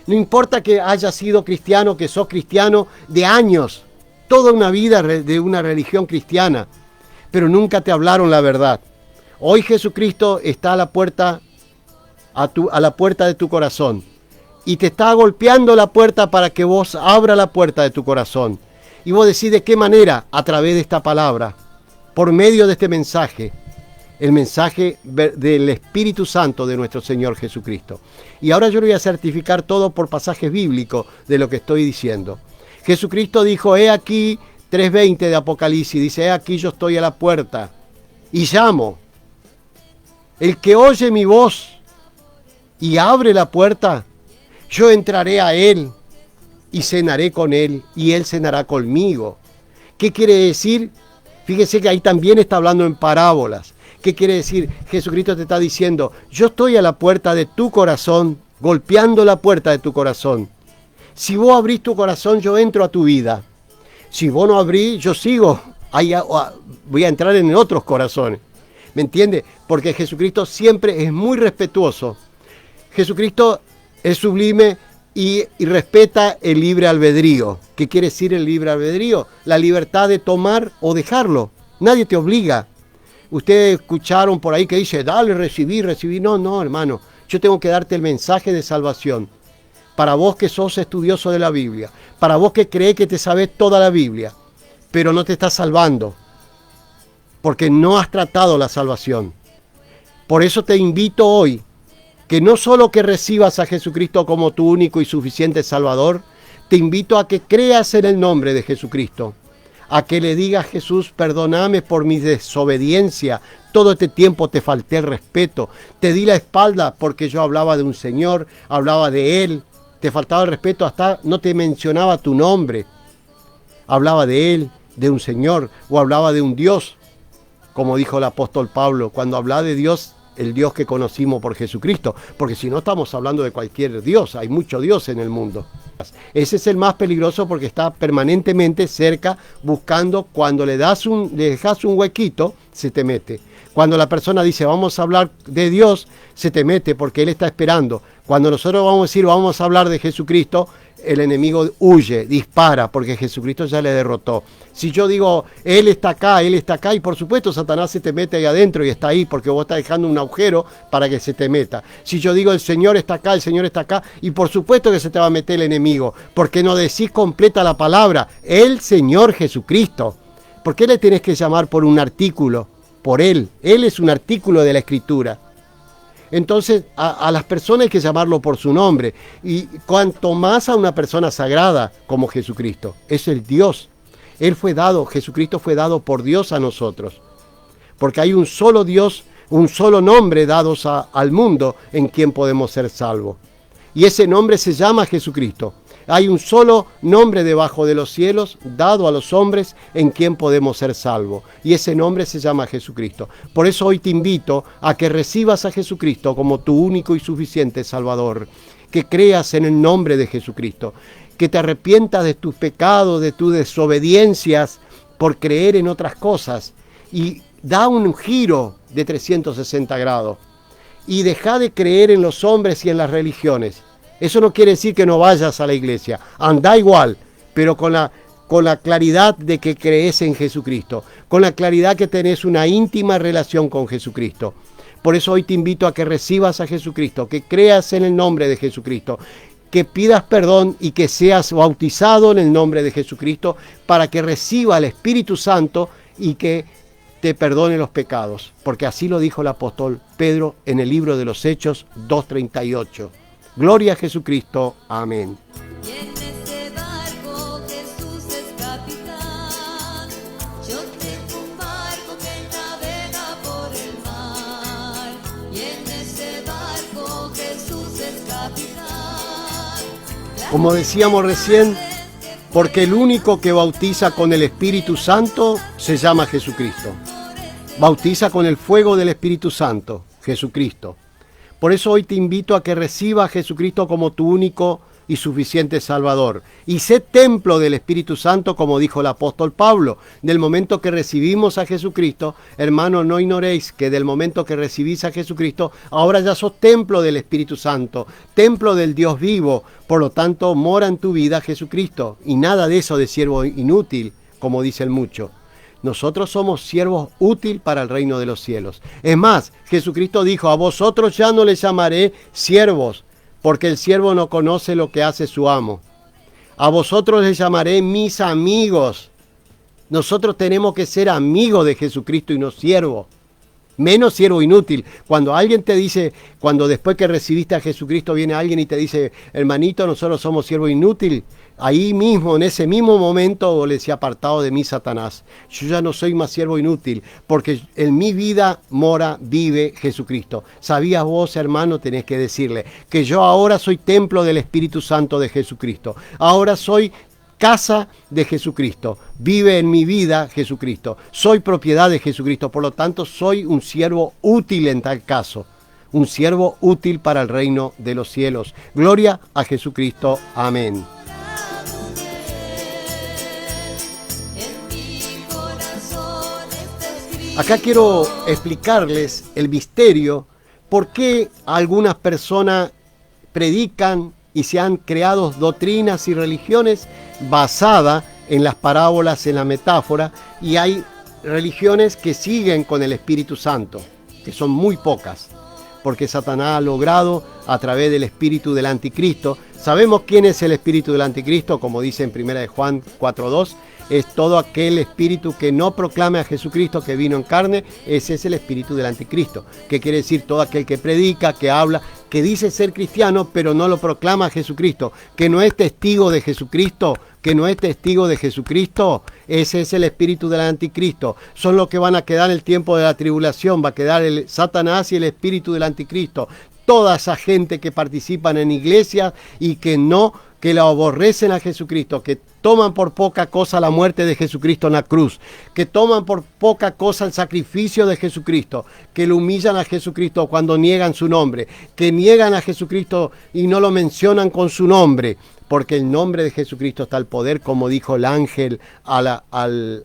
Speaker 1: No importa que hayas sido cristiano, que sos cristiano de años, toda una vida de una religión cristiana, pero nunca te hablaron la verdad. Hoy Jesucristo está a la puerta de tu corazón y te está golpeando la puerta para que vos abra la puerta de tu corazón. Y vos decís de qué manera, a través de esta palabra, por medio de este mensaje, el mensaje del Espíritu Santo de nuestro Señor Jesucristo. Y ahora yo le voy a certificar todo por pasajes bíblicos de lo que estoy diciendo. Jesucristo dijo, he aquí, 3:20 de Apocalipsis, dice, he aquí yo estoy a la puerta y llamo. El que oye mi voz y abre la puerta, yo entraré a él y cenaré con él y él cenará conmigo. ¿Qué quiere decir? Fíjese que ahí también está hablando en parábolas. ¿Qué quiere decir? Jesucristo te está diciendo, yo estoy a la puerta de tu corazón, golpeando la puerta de tu corazón. Si vos abrís tu corazón, yo entro a tu vida. Si vos no abrís, yo sigo. Voy a entrar en otros corazones. ¿Me entiende? Porque Jesucristo siempre es muy respetuoso. Jesucristo es sublime y respeta el libre albedrío. ¿Qué quiere decir el libre albedrío? La libertad de tomar o dejarlo. Nadie te obliga. Ustedes escucharon por ahí que dice, dale, recibí. No, hermano. Yo tengo que darte el mensaje de salvación. Para vos que sos estudioso de la Biblia, para vos que crees que te sabés toda la Biblia, pero no te estás salvando, porque no has tratado la salvación. Por eso te invito hoy que no solo que recibas a Jesucristo como tu único y suficiente Salvador, te invito a que creas en el nombre de Jesucristo, a que le digas: Jesús, perdóname por mi desobediencia, todo este tiempo te falté el respeto, te di la espalda porque yo hablaba de un Señor, hablaba de Él, te faltaba el respeto, hasta no te mencionaba tu nombre, hablaba de Él, de un Señor, o hablaba de un Dios, como dijo el apóstol Pablo, cuando habla de Dios, el Dios que conocimos por Jesucristo, porque si no estamos hablando de cualquier Dios, hay mucho Dios en el mundo. Ese es el más peligroso porque está permanentemente cerca buscando, cuando le dejas un huequito, se te mete. Cuando la persona dice vamos a hablar de Dios, se te mete porque Él está esperando. Cuando nosotros vamos a decir vamos a hablar de Jesucristo, el enemigo huye, dispara, porque Jesucristo ya le derrotó. Si yo digo, Él está acá, y por supuesto Satanás se te mete ahí adentro y está ahí, porque vos estás dejando un agujero para que se te meta. Si yo digo, el Señor está acá, y por supuesto que se te va a meter el enemigo, porque no decís completa la palabra, el Señor Jesucristo. ¿Por qué le tenés que llamar por un artículo? Por Él. Él es un artículo de la Escritura. Entonces a las personas hay que llamarlo por su nombre, y cuanto más a una persona sagrada como Jesucristo, es el Dios. Jesucristo fue dado por Dios a nosotros, porque hay un solo Dios, un solo nombre dados al mundo en quien podemos ser salvos, y ese nombre se llama Jesucristo. Hay un solo nombre debajo de los cielos dado a los hombres en quien podemos ser salvos. Y ese nombre se llama Jesucristo. Por eso hoy te invito a que recibas a Jesucristo como tu único y suficiente Salvador. Que creas en el nombre de Jesucristo. Que te arrepientas de tus pecados, de tus desobediencias por creer en otras cosas. Y da un giro de 360 grados. Y deja de creer en los hombres y en las religiones. Eso no quiere decir que no vayas a la iglesia, anda igual, pero con la claridad de que crees en Jesucristo, con la claridad que tenés una íntima relación con Jesucristo. Por eso hoy te invito a que recibas a Jesucristo, que creas en el nombre de Jesucristo, que pidas perdón y que seas bautizado en el nombre de Jesucristo para que reciba el Espíritu Santo y que te perdone los pecados, porque así lo dijo el apóstol Pedro en el libro de los Hechos 2:38. Gloria a Jesucristo. Amén.
Speaker 2: Y en ese barco Jesús es capitán. Yo tengo un barco que navega por el mar. Y en ese barco Jesús es capitán.
Speaker 1: Como decíamos recién, porque el único que bautiza con el Espíritu Santo se llama Jesucristo. Bautiza con el fuego del Espíritu Santo, Jesucristo. Por eso hoy te invito a que recibas a Jesucristo como tu único y suficiente Salvador. Y sé templo del Espíritu Santo, como dijo el apóstol Pablo. Del momento que recibimos a Jesucristo, hermano, no ignoréis que del momento que recibís a Jesucristo, ahora ya sos templo del Espíritu Santo, templo del Dios vivo. Por lo tanto, mora en tu vida Jesucristo. Y nada de eso de siervo inútil, como dicen muchos. Nosotros somos siervos útiles para el reino de los cielos. Es más, Jesucristo dijo, a vosotros ya no les llamaré siervos, porque el siervo no conoce lo que hace su amo. A vosotros les llamaré mis amigos. Nosotros tenemos que ser amigos de Jesucristo y no siervos. Menos siervo inútil. Cuando alguien te dice, cuando después que recibiste a Jesucristo viene alguien y te dice, hermanito, nosotros somos siervo inútil, ahí mismo, en ese mismo momento, vos le decís, apartado de mí, Satanás. Yo ya no soy más siervo inútil, porque en mi vida mora, vive Jesucristo. ¿Sabías vos, hermano? Tenés que decirle que yo ahora soy templo del Espíritu Santo de Jesucristo. Ahora soy casa de Jesucristo, vive en mi vida Jesucristo, soy propiedad de Jesucristo, por lo tanto soy un siervo útil en tal caso, un siervo útil para el reino de los cielos. Gloria a Jesucristo. Amén. Acá quiero explicarles el misterio, por qué algunas personas predican y se han creado doctrinas y religiones basadas en las parábolas, en la metáfora, y hay religiones que siguen con el Espíritu Santo, que son muy pocas, porque Satanás ha logrado a través del espíritu del anticristo. Sabemos quién es el espíritu del anticristo, como dice en 1 Juan 4:2, es todo aquel espíritu que no proclame a Jesucristo que vino en carne, ese es el espíritu del anticristo, que quiere decir todo aquel que predica, que habla, que dice ser cristiano, pero no lo proclama a Jesucristo, que no es testigo de Jesucristo, ese es el espíritu del anticristo. Son los que van a quedar en el tiempo de la tribulación, va a quedar el Satanás y el espíritu del anticristo. Toda esa gente que participan en iglesias y que lo aborrecen a Jesucristo, que toman por poca cosa la muerte de Jesucristo en la cruz, que toman por poca cosa el sacrificio de Jesucristo, que lo humillan a Jesucristo cuando niegan su nombre, que niegan a Jesucristo y no lo mencionan con su nombre, porque el nombre de Jesucristo está el poder, como dijo el ángel a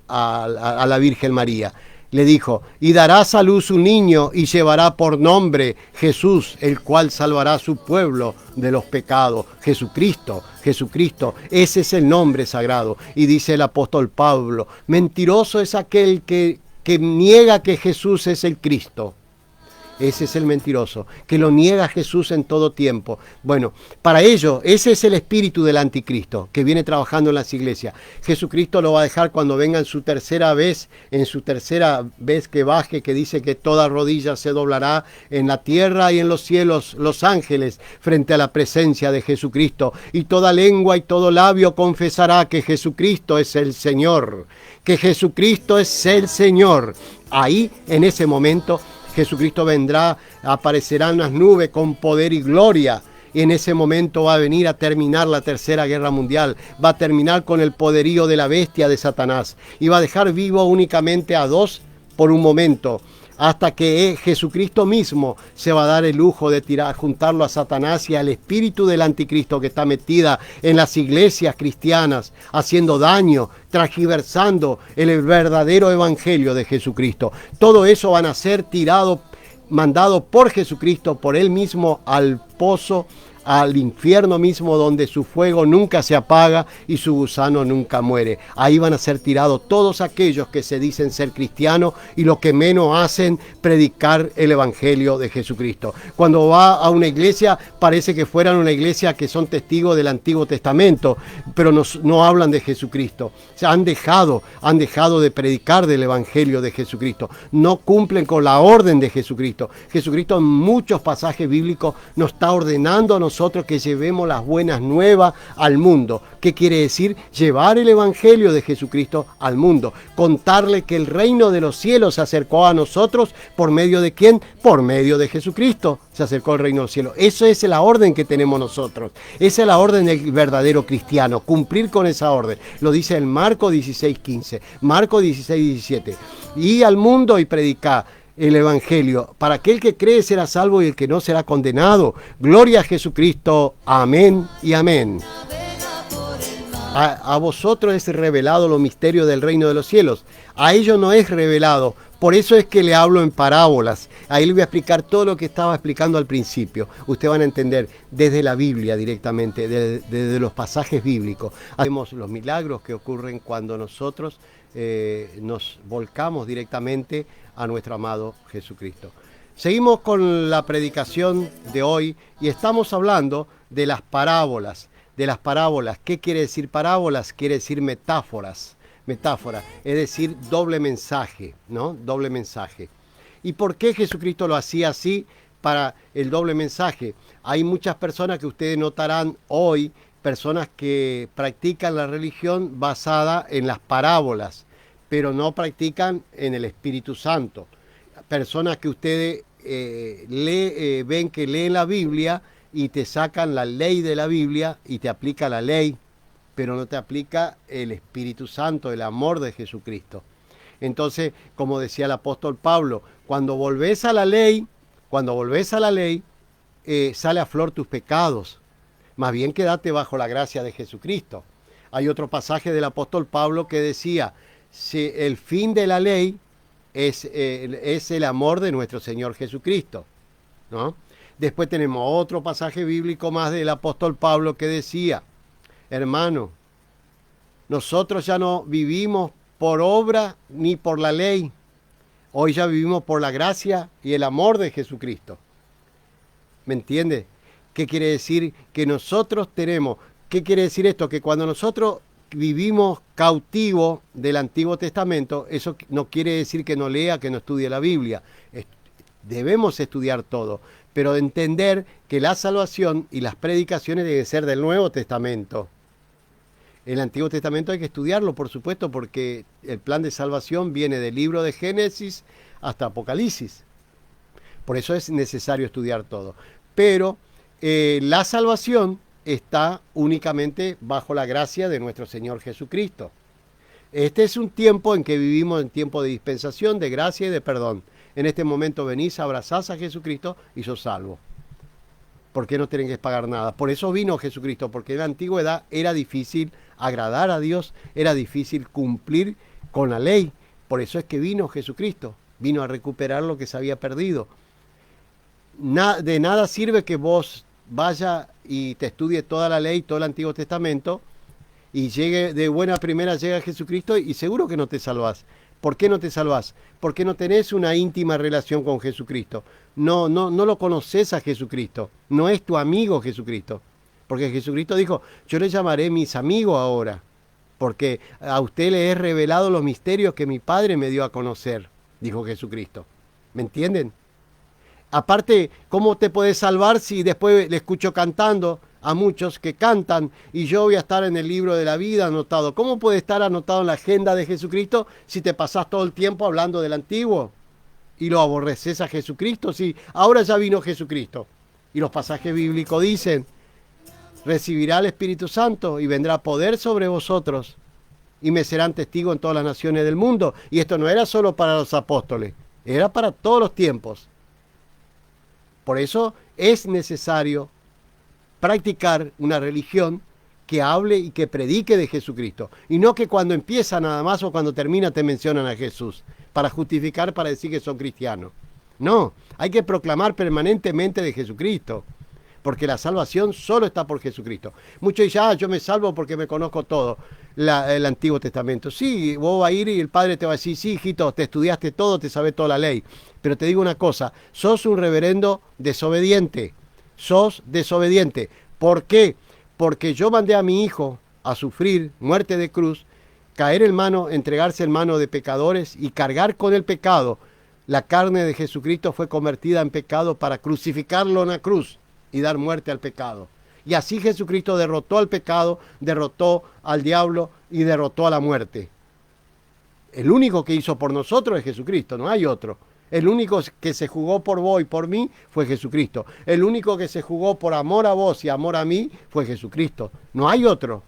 Speaker 1: la Virgen María. Le dijo, y darás a luz un niño y llevará por nombre Jesús, el cual salvará a su pueblo de los pecados. Jesucristo, ese es el nombre sagrado. Y dice el apóstol Pablo, mentiroso es aquel que niega que Jesús es el Cristo. Ese es el mentiroso, que lo niega a Jesús en todo tiempo. Bueno, para ello, ese es el espíritu del anticristo que viene trabajando en las iglesias. Jesucristo lo va a dejar cuando venga en su tercera vez que baje, que dice que toda rodilla se doblará en la tierra y en los cielos, los ángeles, frente a la presencia de Jesucristo. Y toda lengua y todo labio confesará que Jesucristo es el Señor, que Jesucristo es el Señor. Ahí, en ese momento, Jesucristo vendrá, aparecerá en las nubes con poder y gloria. Y en ese momento va a venir a terminar la tercera guerra mundial. Va a terminar con el poderío de la bestia de Satanás. Y va a dejar vivo únicamente a 2 por un momento. Hasta que Jesucristo mismo se va a dar el lujo de juntarlo a Satanás y al espíritu del anticristo que está metida en las iglesias cristianas, haciendo daño, transgiversando el verdadero evangelio de Jesucristo. Todo eso van a ser mandado por Jesucristo, por Él mismo, al pozo, al infierno mismo, donde su fuego nunca se apaga y su gusano nunca muere. Ahí van a ser tirados todos aquellos que se dicen ser cristianos y los que menos hacen predicar el evangelio de Jesucristo. Cuando va a una iglesia, parece que fueran una iglesia que son testigos del Antiguo Testamento, pero no hablan de Jesucristo. O sea, han dejado de predicar del evangelio de Jesucristo. No cumplen con la orden de Jesucristo. Jesucristo en muchos pasajes bíblicos nos está ordenando a nosotros que llevemos las buenas nuevas al mundo. ¿Qué quiere decir? Llevar el evangelio de Jesucristo al mundo. Contarle que el reino de los cielos se acercó a nosotros. ¿Por medio de quién? Por medio de Jesucristo se acercó el reino de los cielos. Esa es la orden que tenemos nosotros. Esa es la orden del verdadero cristiano. Cumplir con esa orden. Lo dice en Marcos 16:15. Marcos 16:17. Y al mundo y predicar el evangelio. Para aquel que cree será salvo y el que no será condenado. Gloria a Jesucristo. Amén y amén. A vosotros es revelado lo misterio del reino de los cielos. A ellos no es revelado. Por eso es que le hablo en parábolas. Ahí le voy a explicar todo lo que estaba explicando al principio. Ustedes van a entender desde la Biblia directamente, desde los pasajes bíblicos. Hacemos los milagros que ocurren cuando nosotros nos volcamos directamente a nuestro amado Jesucristo. Seguimos con la predicación de hoy y estamos hablando de las parábolas. ¿Qué quiere decir parábolas? Quiere decir metáforas, es decir, doble mensaje, ¿no? Doble mensaje. ¿Y por qué Jesucristo lo hacía así para el doble mensaje? Hay muchas personas que ustedes notarán hoy, personas que practican la religión basada en las parábolas, pero no practican en el Espíritu Santo. Personas que ustedes ven que leen la Biblia y te sacan la ley de la Biblia y te aplica la ley, pero no te aplica el Espíritu Santo, el amor de Jesucristo. Entonces, como decía el apóstol Pablo, cuando volvés a la ley, sale a flor tus pecados. Más bien quédate bajo la gracia de Jesucristo. Hay otro pasaje del apóstol Pablo que decía, si el fin de la ley es el amor de nuestro Señor Jesucristo, ¿no? Después tenemos otro pasaje bíblico más del apóstol Pablo que decía, hermano, nosotros ya no vivimos por obra ni por la ley, hoy ya vivimos por la gracia y el amor de Jesucristo. ¿Me entiende? ¿Qué quiere decir? Que nosotros tenemos, ¿qué quiere decir esto? Que cuando nosotros vivimos cautivos del Antiguo Testamento, eso no quiere decir que no lea, que no estudie la Biblia. Debemos estudiar todo, pero entender que la salvación y las predicaciones deben ser del Nuevo Testamento. El Antiguo Testamento hay que estudiarlo, por supuesto, porque el plan de salvación viene del libro de Génesis hasta Apocalipsis. Por eso es necesario estudiar todo. Pero la salvación está únicamente bajo la gracia de nuestro Señor Jesucristo. Este es un tiempo en que vivimos en tiempo de dispensación, de gracia y de perdón. En este momento venís, abrazás a Jesucristo y sos salvo. ¿Por qué no tienen que pagar nada? Por eso vino Jesucristo, porque en la antigüedad era difícil agradar a Dios, era difícil cumplir con la ley. Por eso es que vino Jesucristo, vino a recuperar lo que se había perdido. De nada sirve que vos vaya y te estudie toda la ley, todo el Antiguo Testamento, y llegue de buena primera llega Jesucristo y seguro que no te salvás. ¿Por qué no te salvás? Porque no tenés una íntima relación con Jesucristo. No lo conoces a Jesucristo. No es tu amigo Jesucristo. Porque Jesucristo dijo, yo le llamaré mis amigos ahora, porque a usted le he revelado los misterios que mi Padre me dio a conocer, dijo Jesucristo. ¿Me entienden? Aparte, ¿cómo te puedes salvar si después le escucho cantando a muchos que cantan y yo voy a estar en el libro de la vida anotado? ¿Cómo puede estar anotado en la agenda de Jesucristo si te pasás todo el tiempo hablando del antiguo y lo aborreces a Jesucristo? Si ahora ya vino Jesucristo y los pasajes bíblicos dicen, recibirá el Espíritu Santo y vendrá poder sobre vosotros y me serán testigos en todas las naciones del mundo. Y esto no era solo para los apóstoles, era para todos los tiempos. Por eso es necesario practicar una religión que hable y que predique de Jesucristo. Y no que cuando empieza nada más o cuando termina te mencionan a Jesús para justificar, para decir que son cristianos. No, hay que proclamar permanentemente de Jesucristo, porque la salvación solo está por Jesucristo. Muchos dicen, yo me salvo porque me conozco todo el Antiguo Testamento. Sí, vos vas a ir y el Padre te va a decir, sí, hijito, te estudiaste todo, te sabes toda la ley. Pero te digo una cosa, sos un reverendo desobediente. Sos desobediente. ¿Por qué? Porque yo mandé a mi hijo a sufrir muerte de cruz, caer en mano, entregarse en mano de pecadores y cargar con el pecado. La carne de Jesucristo fue convertida en pecado para crucificarlo en la cruz y dar muerte al pecado. Y así Jesucristo derrotó al pecado, derrotó al diablo y derrotó a la muerte. El único que hizo por nosotros es Jesucristo, no hay otro. El único que se jugó por vos y por mí fue Jesucristo. El único que se jugó por amor a vos y amor a mí fue Jesucristo. No hay otro.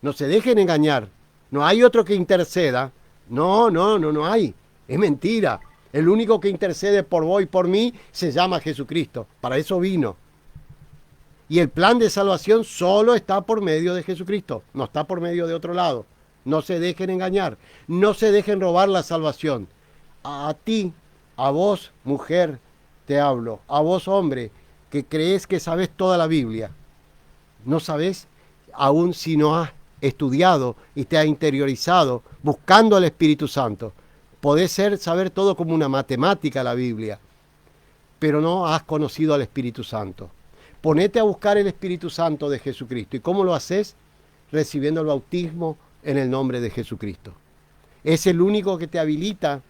Speaker 1: No se dejen engañar. No hay otro que interceda. No hay. Es mentira. El único que intercede por vos y por mí se llama Jesucristo. Para eso vino. Y el plan de salvación solo está por medio de Jesucristo. No está por medio de otro lado. No se dejen engañar. No se dejen robar la salvación. A ti, a vos, mujer, te hablo. A vos, hombre, que crees que sabes toda la Biblia. No sabes, aún si no has estudiado y te has interiorizado buscando al Espíritu Santo. Podés saber todo como una matemática la Biblia, pero no has conocido al Espíritu Santo. Ponete a buscar el Espíritu Santo de Jesucristo. ¿Y cómo lo haces? Recibiendo el bautismo en el nombre de Jesucristo. Es el único que te habilita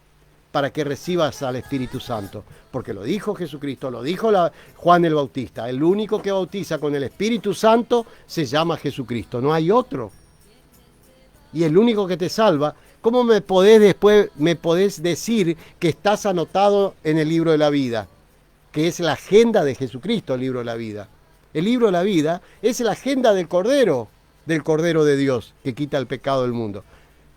Speaker 1: para que recibas al Espíritu Santo. Porque lo dijo Jesucristo, lo dijo Juan el Bautista. El único que bautiza con el Espíritu Santo se llama Jesucristo. No hay otro. Y el único que te salva. ¿Cómo me podés decir que estás anotado en el libro de la vida? Que es la agenda de Jesucristo, el libro de la vida. El libro de la vida es la agenda del Cordero de Dios, que quita el pecado del mundo.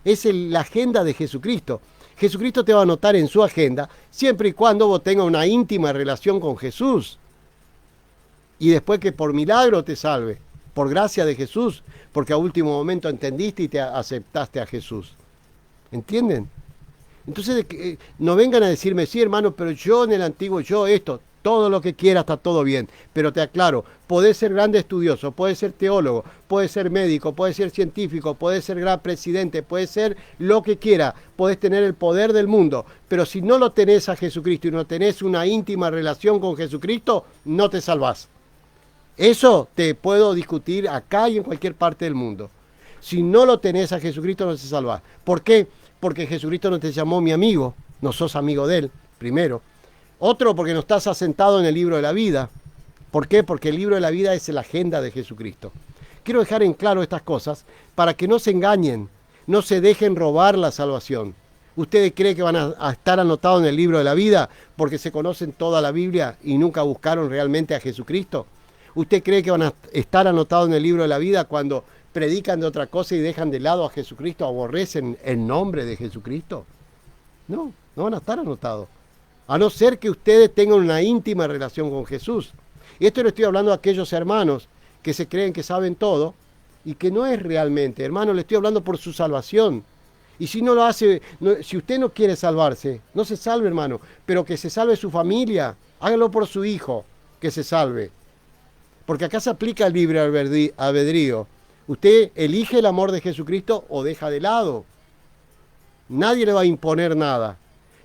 Speaker 1: Es la agenda de Jesucristo. Jesucristo te va a anotar en su agenda, siempre y cuando vos tengas una íntima relación con Jesús. Y después que por milagro te salve, por gracia de Jesús, porque a último momento entendiste y te aceptaste a Jesús. ¿Entienden? Entonces, no vengan a decirme, sí, hermano, pero yo en el antiguo, yo esto, todo lo que quieras está todo bien. Pero te aclaro, podés ser grande estudioso, podés ser teólogo, podés ser médico, podés ser científico, podés ser gran presidente, podés ser lo que quiera, podés tener el poder del mundo. Pero si no lo tenés a Jesucristo y no tenés una íntima relación con Jesucristo, no te salvás. Eso te puedo discutir acá y en cualquier parte del mundo. Si no lo tenés a Jesucristo, no te salvás. ¿Por qué? Porque Jesucristo no te llamó mi amigo, no sos amigo de él, primero. Otro porque no estás asentado en el libro de la vida. ¿Por qué? Porque el libro de la vida es la agenda de Jesucristo. Quiero dejar en claro estas cosas para que no se engañen, no se dejen robar la salvación. ¿Ustedes creen que van a estar anotados en el libro de la vida porque se conocen toda la Biblia y nunca buscaron realmente a Jesucristo? ¿Usted cree que van a estar anotados en el libro de la vida cuando predican de otra cosa y dejan de lado a Jesucristo, aborrecen el nombre de Jesucristo? No, no van a estar anotados. A no ser que ustedes tengan una íntima relación con Jesús. Y esto le estoy hablando a aquellos hermanos que se creen que saben todo y que no es realmente. Hermano, le estoy hablando por su salvación. Y si no lo hace, si usted no quiere salvarse, no se salve, hermano, pero que se salve su familia, hágalo por su hijo, que se salve. Porque acá se aplica el libre albedrío. Usted elige el amor de Jesucristo o deja de lado. Nadie le va a imponer nada.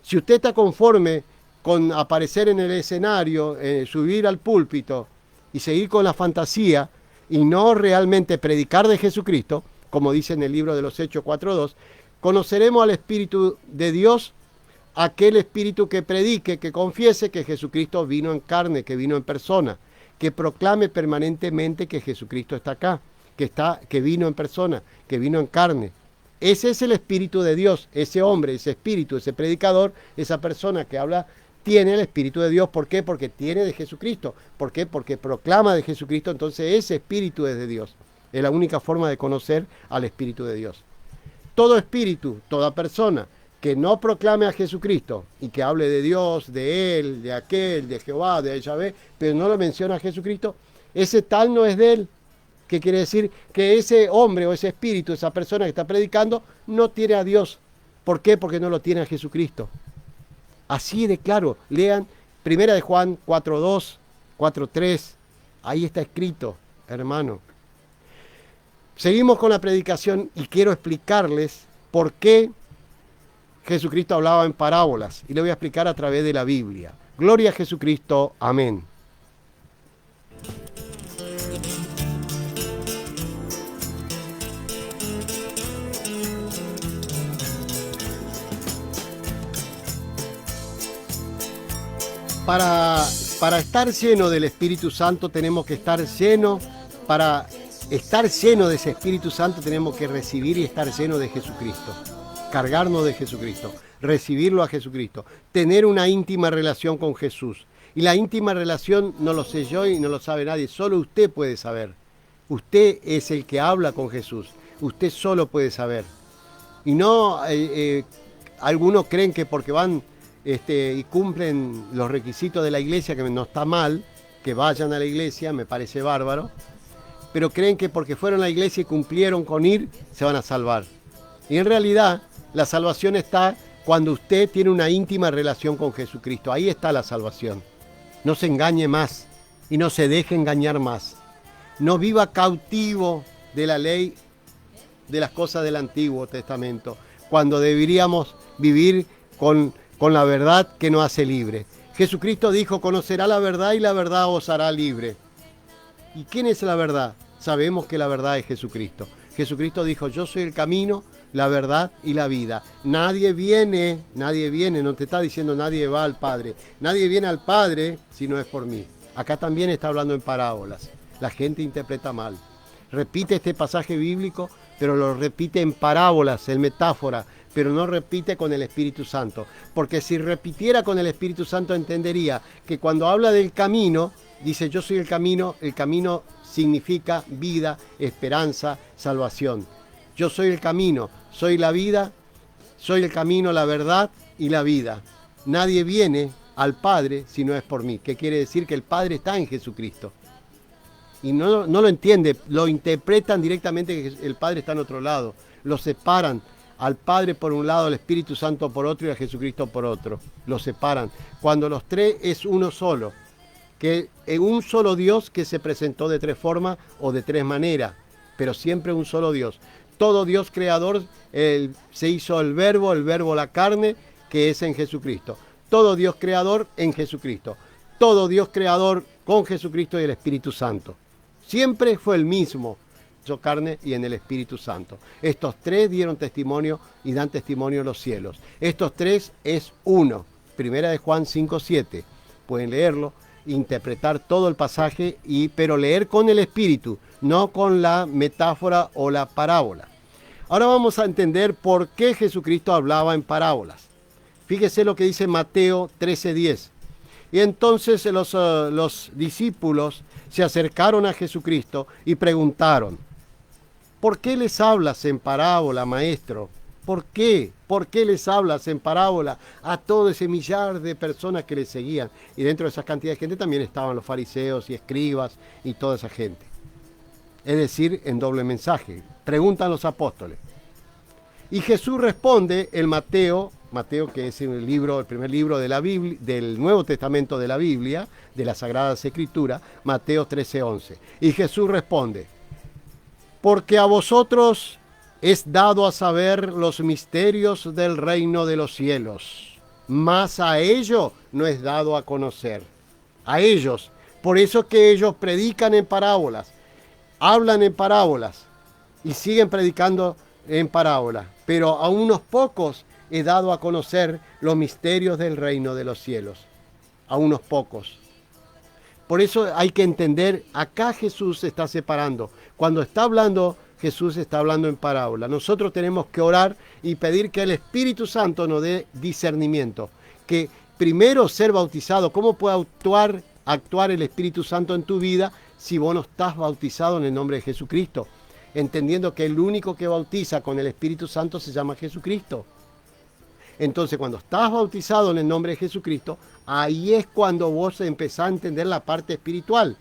Speaker 1: Si usted está conforme con aparecer en el escenario, subir al púlpito y seguir con la fantasía y no realmente predicar de Jesucristo, como dice en el libro de los Hechos 4:2, conoceremos al Espíritu de Dios, aquel Espíritu que predique, que confiese que Jesucristo vino en carne, que vino en persona, que proclame permanentemente que Jesucristo está acá, que vino en persona, que vino en carne. Ese es el Espíritu de Dios, ese hombre, ese espíritu, ese predicador, esa persona que habla, tiene el Espíritu de Dios. ¿Por qué? Porque tiene de Jesucristo. ¿Por qué? Porque proclama de Jesucristo, entonces ese Espíritu es de Dios. Es la única forma de conocer al Espíritu de Dios. Todo espíritu, toda persona que no proclame a Jesucristo y que hable de Dios, de Él, de aquel, de Jehová, de Yahvé, pero no lo menciona a Jesucristo, ese tal no es de Él. ¿Qué quiere decir? Que ese hombre o ese espíritu, esa persona que está predicando, no tiene a Dios. ¿Por qué? Porque no lo tiene a Jesucristo. Así de claro. Lean 1 de Juan 4:2, 4:3. Ahí está escrito, hermano. Seguimos con la predicación y quiero explicarles por qué Jesucristo hablaba en parábolas. Y le voy a explicar a través de la Biblia. Gloria a Jesucristo. Amén. Para estar lleno del Espíritu Santo tenemos que estar lleno. Para estar lleno de ese Espíritu Santo tenemos que recibir y estar lleno de Jesucristo. Cargarnos de Jesucristo. Recibirlo a Jesucristo. Tener una íntima relación con Jesús. Y la íntima relación no lo sé yo y no lo sabe nadie. Solo usted puede saber. Usted es el que habla con Jesús. Usted solo puede saber. Y no, algunos creen que porque van y cumplen los requisitos de la iglesia, que no está mal, que vayan a la iglesia, me parece bárbaro, pero creen que porque fueron a la iglesia y cumplieron con ir, se van a salvar. Y en realidad, la salvación está cuando usted tiene una íntima relación con Jesucristo. Ahí está la salvación. No se engañe más y no se deje engañar más. No viva cautivo de la ley, de las cosas del Antiguo Testamento, cuando deberíamos vivir con la verdad que nos hace libre. Jesucristo dijo, conocerá la verdad y la verdad os hará libre. ¿Y quién es la verdad? Sabemos que la verdad es Jesucristo. Jesucristo dijo, yo soy el camino, la verdad y la vida. Nadie viene, no te está diciendo nadie va al Padre. Nadie viene al Padre si no es por mí. Acá también está hablando en parábolas. La gente interpreta mal. Repite este pasaje bíblico, pero lo repite en parábolas, en metáfora, pero no repite con el Espíritu Santo. Porque si repitiera con el Espíritu Santo entendería que cuando habla del camino, dice yo soy el camino significa vida, esperanza, salvación. Yo soy el camino, soy la vida, soy el camino, la verdad y la vida. Nadie viene al Padre si no es por mí. ¿Qué quiere decir? Que el Padre está en Jesucristo. Y no lo entiende, lo interpretan directamente que el Padre está en otro lado. Lo separan. Al Padre por un lado, al Espíritu Santo por otro y a Jesucristo por otro. Los separan. Cuando los tres es uno solo. Que en un solo Dios que se presentó de tres formas o de tres maneras. Pero siempre un solo Dios. Todo Dios creador se hizo el verbo la carne, que es en Jesucristo. Todo Dios creador en Jesucristo. Todo Dios creador con Jesucristo y el Espíritu Santo. Siempre fue el mismo. Yo carne y en el Espíritu Santo. Estos tres dieron testimonio y dan testimonio en los cielos. Estos tres es uno. Primera de Juan 5:7. Pueden leerlo, interpretar todo el pasaje, pero leer con el espíritu, no con la metáfora o la parábola. Ahora vamos a entender por qué Jesucristo hablaba en parábolas. Fíjese lo que dice Mateo 13:10. Y entonces los discípulos se acercaron a Jesucristo y preguntaron: ¿por qué les hablas en parábola, maestro? ¿Por qué? ¿Por qué les hablas en parábola a todo ese millar de personas que les seguían? Y dentro de esa cantidad de gente también estaban los fariseos y escribas y toda esa gente. Es decir, en doble mensaje. Preguntan los apóstoles. Y Jesús responde en Mateo, que es el primer libro de la Biblia, del Nuevo Testamento de la Biblia, de las Sagradas Escrituras, Mateo 13:11. Y Jesús responde: porque a vosotros es dado a saber los misterios del reino de los cielos, mas a ellos no es dado a conocer. A ellos. Por eso que ellos predican en parábolas, hablan en parábolas y siguen predicando en parábolas. Pero a unos pocos he dado a conocer los misterios del reino de los cielos. A unos pocos. Por eso hay que entender, acá Jesús se está separando. Cuando está hablando, Jesús está hablando en parábola. Nosotros tenemos que orar y pedir que el Espíritu Santo nos dé discernimiento. Que primero ser bautizado. ¿Cómo puede actuar el Espíritu Santo en tu vida si vos no estás bautizado en el nombre de Jesucristo? Entendiendo que el único que bautiza con el Espíritu Santo se llama Jesucristo. Entonces, cuando estás bautizado en el nombre de Jesucristo, ahí es cuando vos empezás a entender la parte espiritual.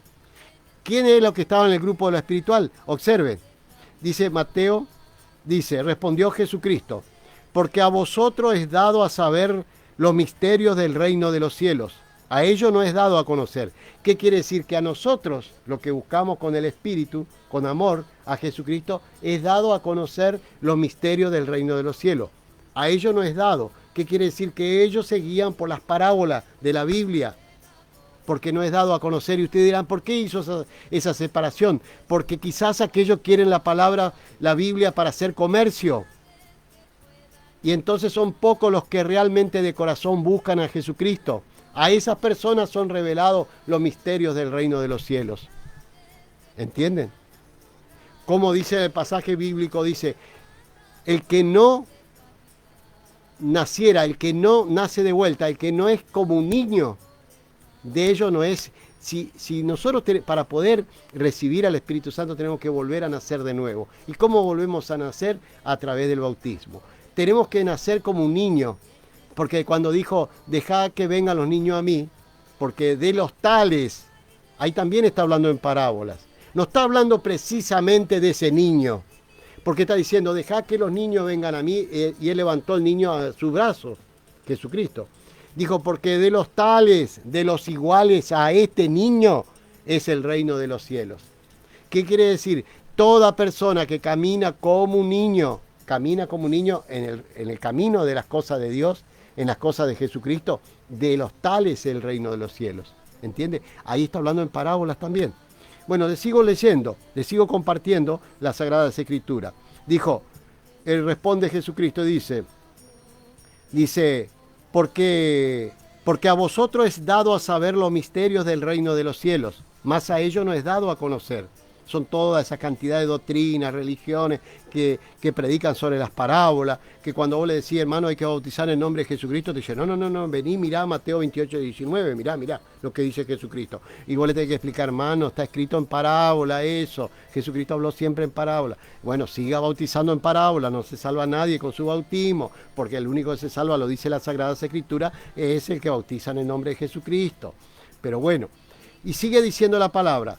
Speaker 1: ¿Quién es lo que estaba en el grupo de lo espiritual? Observen. Dice Mateo, respondió Jesucristo: porque a vosotros es dado a saber los misterios del reino de los cielos. A ellos no es dado a conocer. ¿Qué quiere decir? Que a nosotros, lo que buscamos con el Espíritu, con amor a Jesucristo, es dado a conocer los misterios del reino de los cielos. A ellos no es dado. ¿Qué quiere decir? Que ellos se guían por las parábolas de la Biblia, porque no es dado a conocer. Y ustedes dirán, ¿por qué hizo esa separación? Porque quizás aquellos quieren la Biblia para hacer comercio. Y entonces son pocos los que realmente de corazón buscan a Jesucristo. A esas personas son revelados los misterios del reino de los cielos. ¿Entienden? Como dice el pasaje bíblico, dice: el que no naciera, el que no nace de vuelta, el que no es como un niño, de ello no es. Si nosotros para poder recibir al Espíritu Santo tenemos que volver a nacer de nuevo. ¿Y cómo volvemos a nacer? A través del bautismo. Tenemos que nacer como un niño, porque cuando dijo: dejad que vengan los niños a mí, porque de los tales, ahí también está hablando en parábolas. No está hablando precisamente de ese niño, porque está diciendo: dejad que los niños vengan a mí, y él levantó el niño a su brazo, Jesucristo. Dijo: porque de los tales, de los iguales a este niño, es el reino de los cielos. ¿Qué quiere decir? Toda persona que camina como un niño en el camino de las cosas de Dios, en las cosas de Jesucristo, de los tales es el reino de los cielos. ¿Entiende? Ahí está hablando en parábolas también. Bueno, les sigo leyendo, les sigo compartiendo las Sagradas Escrituras. Responde Jesucristo, dice, porque a vosotros es dado a saber los misterios del reino de los cielos, mas a ellos no es dado a conocer. Son toda esa cantidad de doctrinas, religiones que predican sobre las parábolas, que cuando vos le decís: hermano, hay que bautizar en nombre de Jesucristo, te dicen: no, vení, mirá Mateo 28:19, mirá lo que dice Jesucristo. Y vos le tenés que explicar: hermano, está escrito en parábola eso, Jesucristo habló siempre en parábola. Bueno, siga bautizando en parábola, no se salva nadie con su bautismo, porque el único que se salva, lo dice la Sagrada Escritura, es el que bautiza en el nombre de Jesucristo. Pero bueno, y sigue diciendo la palabra.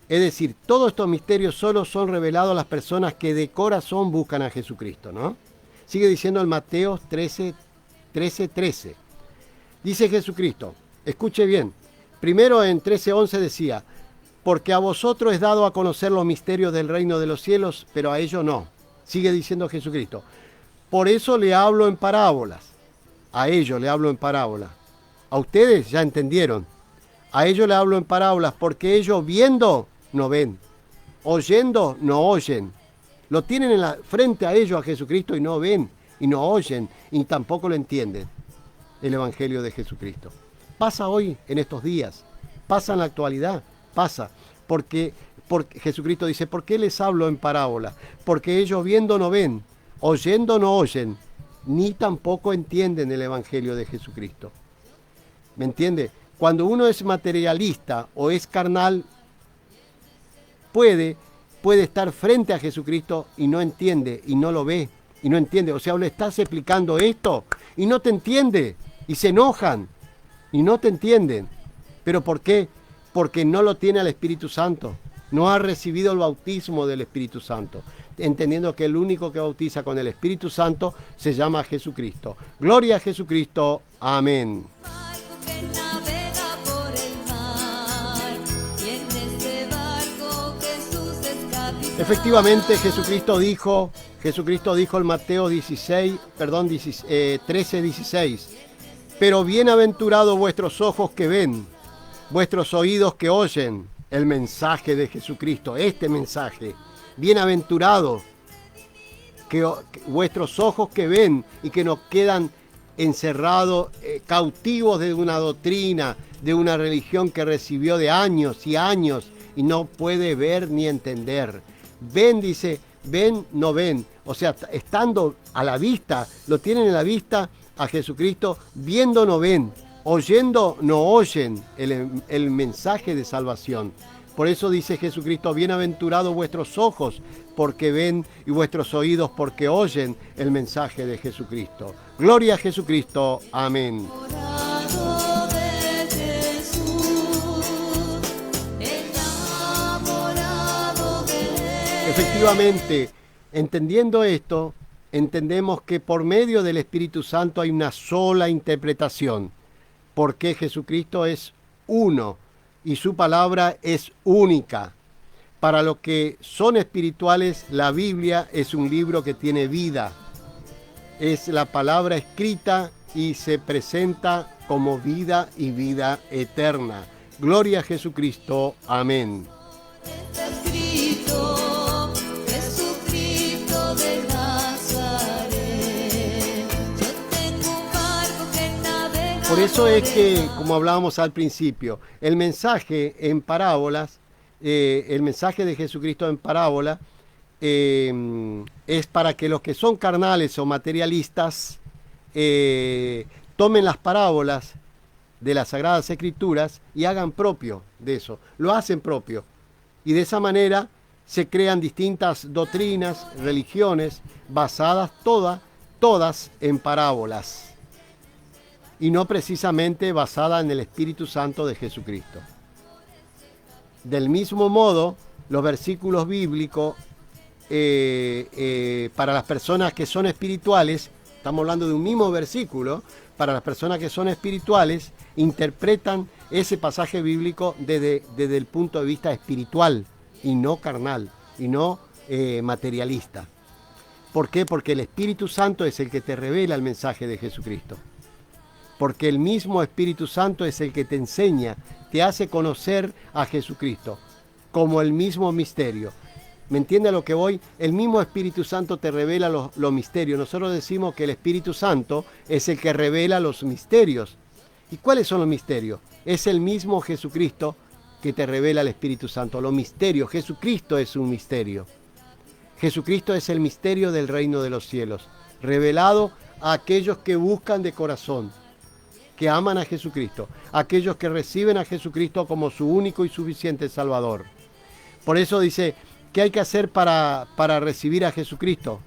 Speaker 1: Es decir, todos estos misterios solo son revelados a las personas que de corazón buscan a Jesucristo, ¿no? Sigue diciendo el Mateo 13:13. Dice Jesucristo, escuche bien, primero en 13:11 decía: porque a vosotros es dado a conocer los misterios del reino de los cielos, pero a ellos no. Sigue diciendo Jesucristo: por eso le hablo en parábolas. A ellos le hablo en parábolas. A ustedes ya entendieron. A ellos le hablo en parábolas, porque ellos viendo no ven, oyendo no oyen. Lo tienen en la frente a ellos, a Jesucristo, y no ven, y no oyen, y tampoco lo entienden. el Evangelio de Jesucristo. Pasa hoy, en estos días, pasa en la actualidad, pasa, porque Jesucristo dice, ¿por qué les hablo en parábola? Porque ellos viendo no ven, oyendo no oyen, ni tampoco entienden el Evangelio de Jesucristo. ¿Me entiende? Cuando uno es materialista o es carnal, puede estar frente a Jesucristo y no entiende, y no lo ve, y no entiende. O sea, le estás explicando esto y no te entiende, y se enojan, y no te entienden. ¿Pero por qué? Porque no lo tiene al Espíritu Santo. No ha recibido el bautismo del Espíritu Santo, entendiendo que el único que bautiza con el Espíritu Santo se llama Jesucristo. Gloria a Jesucristo. Amén.
Speaker 2: Barco que navega por el mar, y en ese barco Jesús es capitán.
Speaker 1: Efectivamente, Jesucristo dijo en Mateo 13:16, pero bienaventurados vuestros ojos que ven, vuestros oídos que oyen el mensaje de Jesucristo, este mensaje. Bienaventurado que vuestros ojos que ven y que no quedan encerrados, cautivos de una doctrina, de una religión que recibió de años y años y no puede ver ni entender. Ven, dice, ven, no ven. O sea, estando a la vista, lo tienen en la vista a Jesucristo, viendo no ven, oyendo no oyen el mensaje de salvación. Por eso dice Jesucristo, bienaventurados vuestros ojos porque ven y vuestros oídos porque oyen el mensaje de Jesucristo. Gloria a Jesucristo. Amén.
Speaker 2: Enamorado de Jesús, enamorado de Él.
Speaker 1: Efectivamente, entendiendo esto, entendemos que por medio del Espíritu Santo hay una sola interpretación, porque Jesucristo es uno y su palabra es única. Para los que son espirituales, la Biblia es un libro que tiene vida. Es la palabra escrita y se presenta como vida y vida eterna. Gloria a Jesucristo. Amén.
Speaker 2: Está escrito, Jesucristo de Nazaret. Yo tengo un barco que navega.
Speaker 1: Por eso es que, como hablábamos al principio, el mensaje en parábolas, el mensaje de Jesucristo en parábola, es para que los que son carnales o materialistas tomen las parábolas de las Sagradas Escrituras y hagan propio de eso, lo hacen propio. Y de esa manera se crean distintas doctrinas, religiones, basadas todas en parábolas, y no precisamente basadas en el Espíritu Santo de Jesucristo. Del mismo modo, los versículos bíblicos para las personas que son espirituales, estamos hablando de un mismo versículo, para las personas que son espirituales, interpretan ese pasaje bíblico desde el punto de vista espiritual y no carnal, y no materialista. ¿Por qué? Porque el Espíritu Santo es el que te revela el mensaje de Jesucristo. Porque el mismo Espíritu Santo es el que te enseña, te hace conocer a Jesucristo, como el mismo misterio. ¿Me entiende a lo que voy? El mismo Espíritu Santo te revela los misterios. Nosotros decimos que el Espíritu Santo es el que revela los misterios. ¿Y cuáles son los misterios? Es el mismo Jesucristo que te revela el Espíritu Santo. Los misterios. Jesucristo es un misterio. Jesucristo es el misterio del reino de los cielos, revelado a aquellos que buscan de corazón, que aman a Jesucristo, aquellos que reciben a Jesucristo como su único y suficiente Salvador. Por eso dice, ¿qué hay que hacer para recibir a Jesucristo?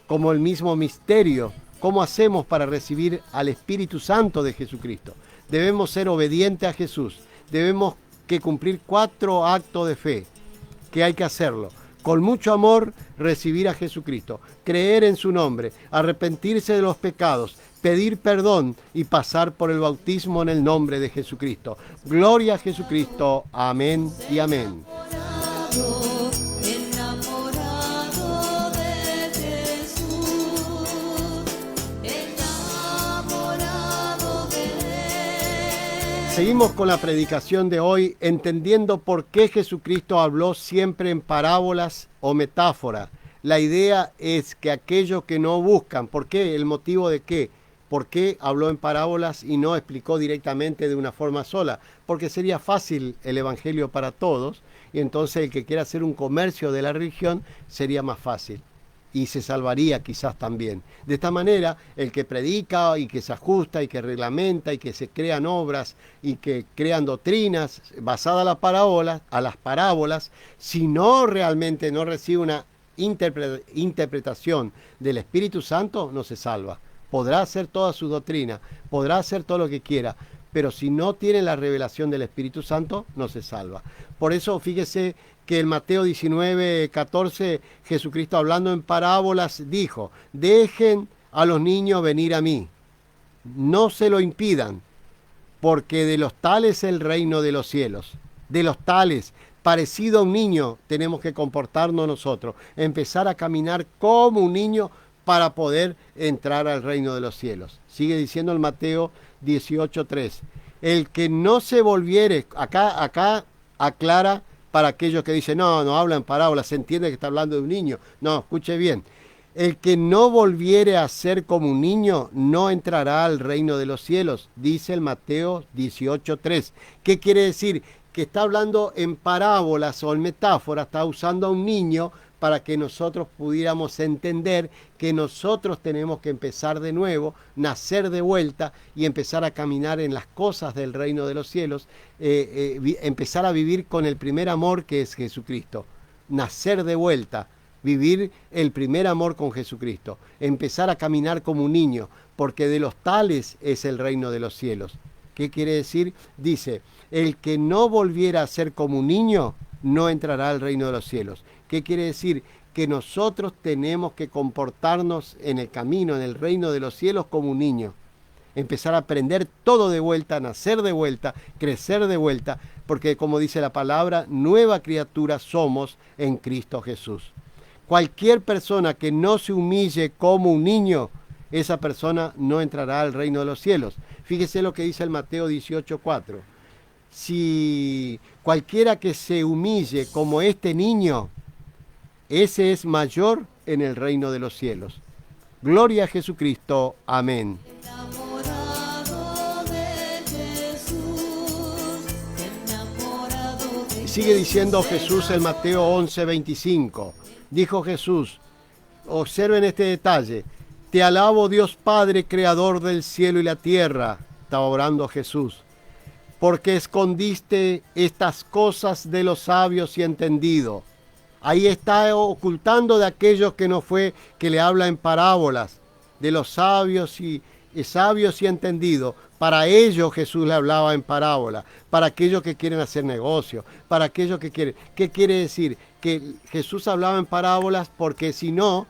Speaker 1: Como el mismo misterio. ¿Cómo hacemos para recibir al Espíritu Santo de Jesucristo? Debemos ser obedientes a Jesús. Debemos que cumplir 4 actos de fe, que hay que hacerlo. Con mucho amor, recibir a Jesucristo, creer en su nombre, arrepentirse de los pecados, pedir perdón y pasar por el bautismo en el nombre de Jesucristo. Gloria a Jesucristo. Amén y amén.
Speaker 2: Enamorado de Jesús, enamorado de Él.
Speaker 1: Seguimos con la predicación de hoy, entendiendo por qué Jesucristo habló siempre en parábolas o metáforas. La idea es que aquellos que no buscan, ¿por qué? ¿El motivo de qué? ¿Por qué habló en parábolas y no explicó directamente de una forma sola? Porque sería fácil el evangelio para todos y entonces el que quiera hacer un comercio de la religión sería más fácil y se salvaría quizás también. De esta manera, el que predica y que se ajusta y que reglamenta y que se crean obras y que crean doctrinas basadas a las parábolas, si no realmente no recibe una interpretación del Espíritu Santo, no se salva. Podrá hacer toda su doctrina, podrá hacer todo lo que quiera, pero si no tiene la revelación del Espíritu Santo, no se salva. Por eso fíjese que en Mateo 19:14, Jesucristo hablando en parábolas dijo: dejen a los niños venir a mí, no se lo impidan, porque de los tales es el reino de los cielos. De los tales, parecido a un niño, tenemos que comportarnos nosotros, empezar a caminar como un niño para poder entrar al reino de los cielos. Sigue diciendo el Mateo 18:3. El que no se volviere, acá aclara para aquellos que dicen, no habla en parábolas, se entiende que está hablando de un niño. No, escuche bien. El que no volviere a ser como un niño no entrará al reino de los cielos, dice el Mateo 18:3. ¿Qué quiere decir? Que está hablando en parábolas o en metáforas, está usando a un niño para que nosotros pudiéramos entender que nosotros tenemos que empezar de nuevo, nacer de vuelta y empezar a caminar en las cosas del reino de los cielos, empezar a vivir con el primer amor que es Jesucristo, nacer de vuelta, vivir el primer amor con Jesucristo, empezar a caminar como un niño, porque de los tales es el reino de los cielos. ¿Qué quiere decir? Dice, el que no volviera a ser como un niño, no entrará al reino de los cielos. ¿Qué quiere decir? Que nosotros tenemos que comportarnos en el camino, en el reino de los cielos como un niño. Empezar a aprender todo de vuelta, nacer de vuelta, crecer de vuelta, porque como dice la palabra, nueva criatura somos en Cristo Jesús. Cualquier persona que no se humille como un niño, esa persona no entrará al reino de los cielos. Fíjese lo que dice el Mateo 18:4. Si cualquiera que se humille como este niño, ese es mayor en el reino de los cielos. Gloria a Jesucristo. Amén. Sigue diciendo Jesús en Mateo 11:25. Dijo Jesús, observen este detalle, te alabo Dios Padre, creador del cielo y la tierra, estaba orando Jesús, porque escondiste estas cosas de los sabios y entendidos. Ahí está ocultando de aquellos que no fue, que le habla en parábolas, de los sabios y entendidos. Para ellos Jesús le hablaba en parábola, para aquellos que quieren hacer negocio, para aquellos que quieren. ¿Qué quiere decir? Que Jesús hablaba en parábolas porque si no,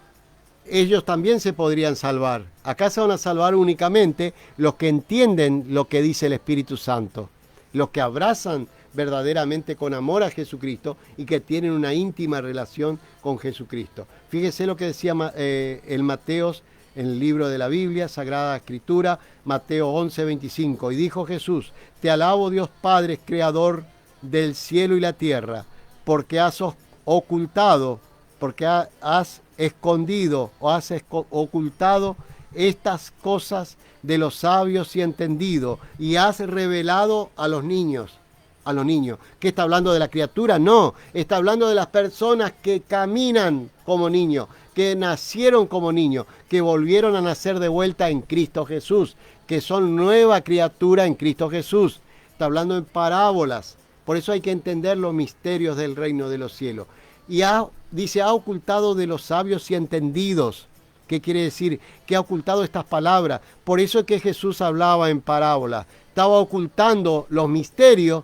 Speaker 1: ellos también se podrían salvar. Acá se van a salvar únicamente los que entienden lo que dice el Espíritu Santo, los que abrazan verdaderamente con amor a Jesucristo y que tienen una íntima relación con Jesucristo. Fíjese lo que decía el Mateos en el libro de la Biblia, Sagrada Escritura, Mateo 11:25. Y dijo Jesús, te alabo Dios Padre, creador del cielo y la tierra, porque has ocultado, porque has escondido o has ocultado estas cosas de los sabios y entendidos y has revelado a los niños. A los niños. ¿Qué está hablando de la criatura? No, está hablando de las personas que caminan como niños, que nacieron como niños, que volvieron a nacer de vuelta en Cristo Jesús, que son nueva criatura en Cristo Jesús. Está hablando en parábolas. Por eso hay que entender los misterios del reino de los cielos. Y dice, ha ocultado de los sabios y entendidos. ¿Qué quiere decir? Que ha ocultado estas palabras. Por eso es que Jesús hablaba en parábolas. Estaba ocultando los misterios.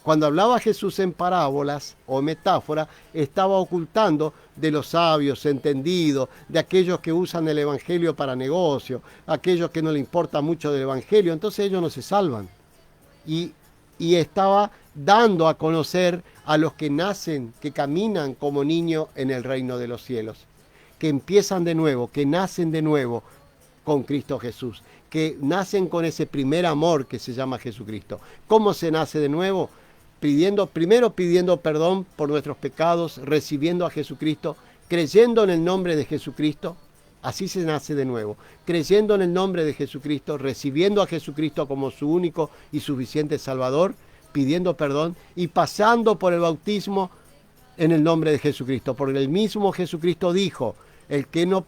Speaker 1: Cuando hablaba Jesús en parábolas o metáforas, estaba ocultando de los sabios, entendidos, de aquellos que usan el Evangelio para negocio, aquellos que no le importa mucho del Evangelio, entonces ellos no se salvan. Y estaba dando a conocer a los que nacen, que caminan como niños en el reino de los cielos, que empiezan de nuevo, que nacen de nuevo con Cristo Jesús, que nacen con ese primer amor que se llama Jesucristo. ¿Cómo se nace de nuevo? Primero pidiendo perdón por nuestros pecados, recibiendo a Jesucristo, creyendo en el nombre de Jesucristo, Así se nace de nuevo, creyendo en el nombre de Jesucristo, recibiendo a Jesucristo como su único y suficiente Salvador, pidiendo perdón y pasando por el bautismo en el nombre de Jesucristo. Porque el mismo Jesucristo dijo, el que no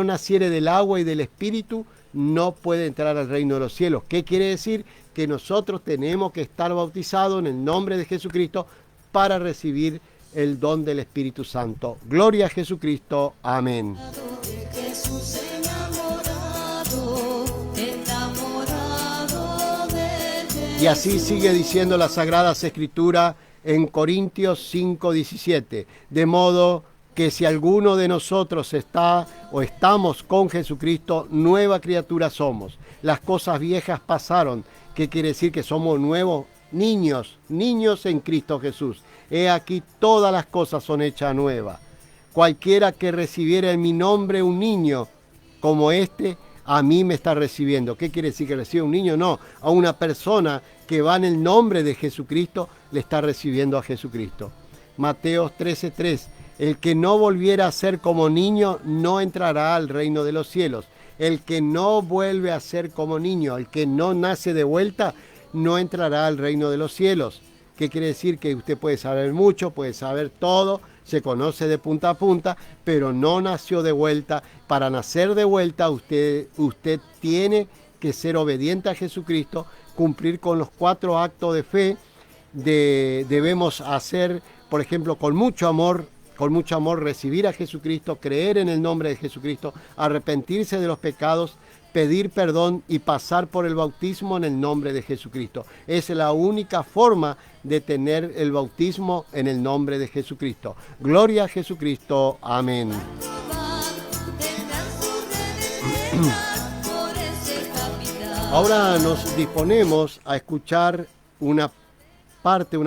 Speaker 1: naciere del agua y del Espíritu, no puede entrar al reino de los cielos. ¿Qué quiere decir? Que nosotros tenemos que estar bautizados en el nombre de Jesucristo para recibir el don del Espíritu Santo. Gloria a Jesucristo. Amén.
Speaker 2: Jesús enamorado de
Speaker 1: Y así sigue diciendo las Sagradas Escrituras en Corintios 5:17. De modo que si alguno de nosotros está o estamos con Jesucristo, nueva criatura somos. Las cosas viejas pasaron. ¿Qué quiere decir? Que somos nuevos niños en Cristo Jesús. He aquí todas las cosas son hechas nuevas. Cualquiera que recibiera en mi nombre un niño como este, a mí me está recibiendo. ¿Qué quiere decir que recibe un niño? No, a una persona que va en el nombre de Jesucristo, le está recibiendo a Jesucristo. Mateo 13:3. El que no volviera a ser como niño no entrará al reino de los cielos. El que no vuelve a ser como niño, el que no nace de vuelta, no entrará al reino de los cielos. ¿Qué quiere decir? Que usted puede saber mucho, puede saber todo, se conoce de punta a punta, pero no nació de vuelta. Para nacer de vuelta, usted tiene que ser obediente a Jesucristo, cumplir con los 4 actos de fe. Debemos hacer, por ejemplo, con mucho amor, recibir a Jesucristo, creer en el nombre de Jesucristo, arrepentirse de los pecados, pedir perdón y pasar por el bautismo en el nombre de Jesucristo. Es la única forma de tener el bautismo en el nombre de Jesucristo. Gloria a Jesucristo. Amén. Ahora nos disponemos a escuchar una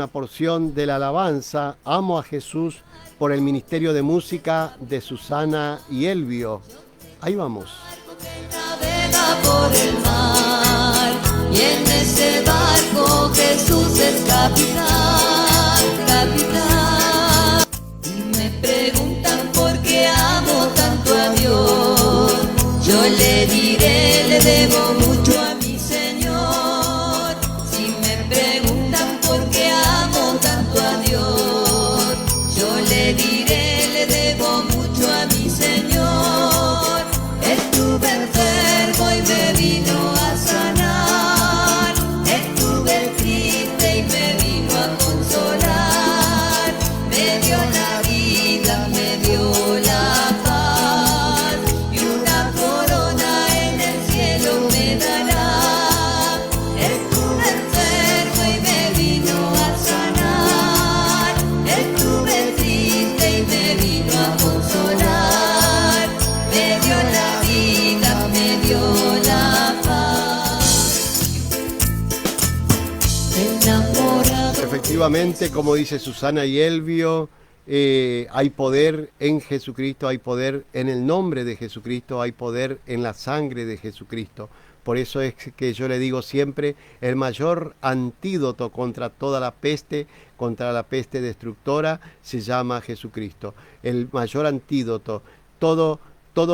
Speaker 1: porción de la alabanza Amo a Jesús por el Ministerio de Música de Susana y Elvio. Ahí vamos.
Speaker 2: Navega por el mar y en ese barco Jesús es capitán. Y me preguntan por qué amo tanto a Dios. Yo le diré, le debo mucho a mi Señor. Si me preguntan por qué amo tanto a Dios, yo le diré, le debo mucho a mi Señor. Estuve enfermo y me vino a sanar. Estuve triste y me vino a consolar. Me dio la vida, me dio la paz y una corona en el cielo me dará. Estuve enfermo y me vino a sanar. Estuve triste y me vino a consolar. Me dio la vida, me dio la paz. Enamorado.
Speaker 1: Efectivamente, como dice Susana y Elvio, hay poder en Jesucristo, hay poder en el nombre de Jesucristo, hay poder en la sangre de Jesucristo. Por eso es que yo le digo siempre, el mayor antídoto contra toda la peste, contra la peste destructora, se llama Jesucristo. El mayor antídoto. Todo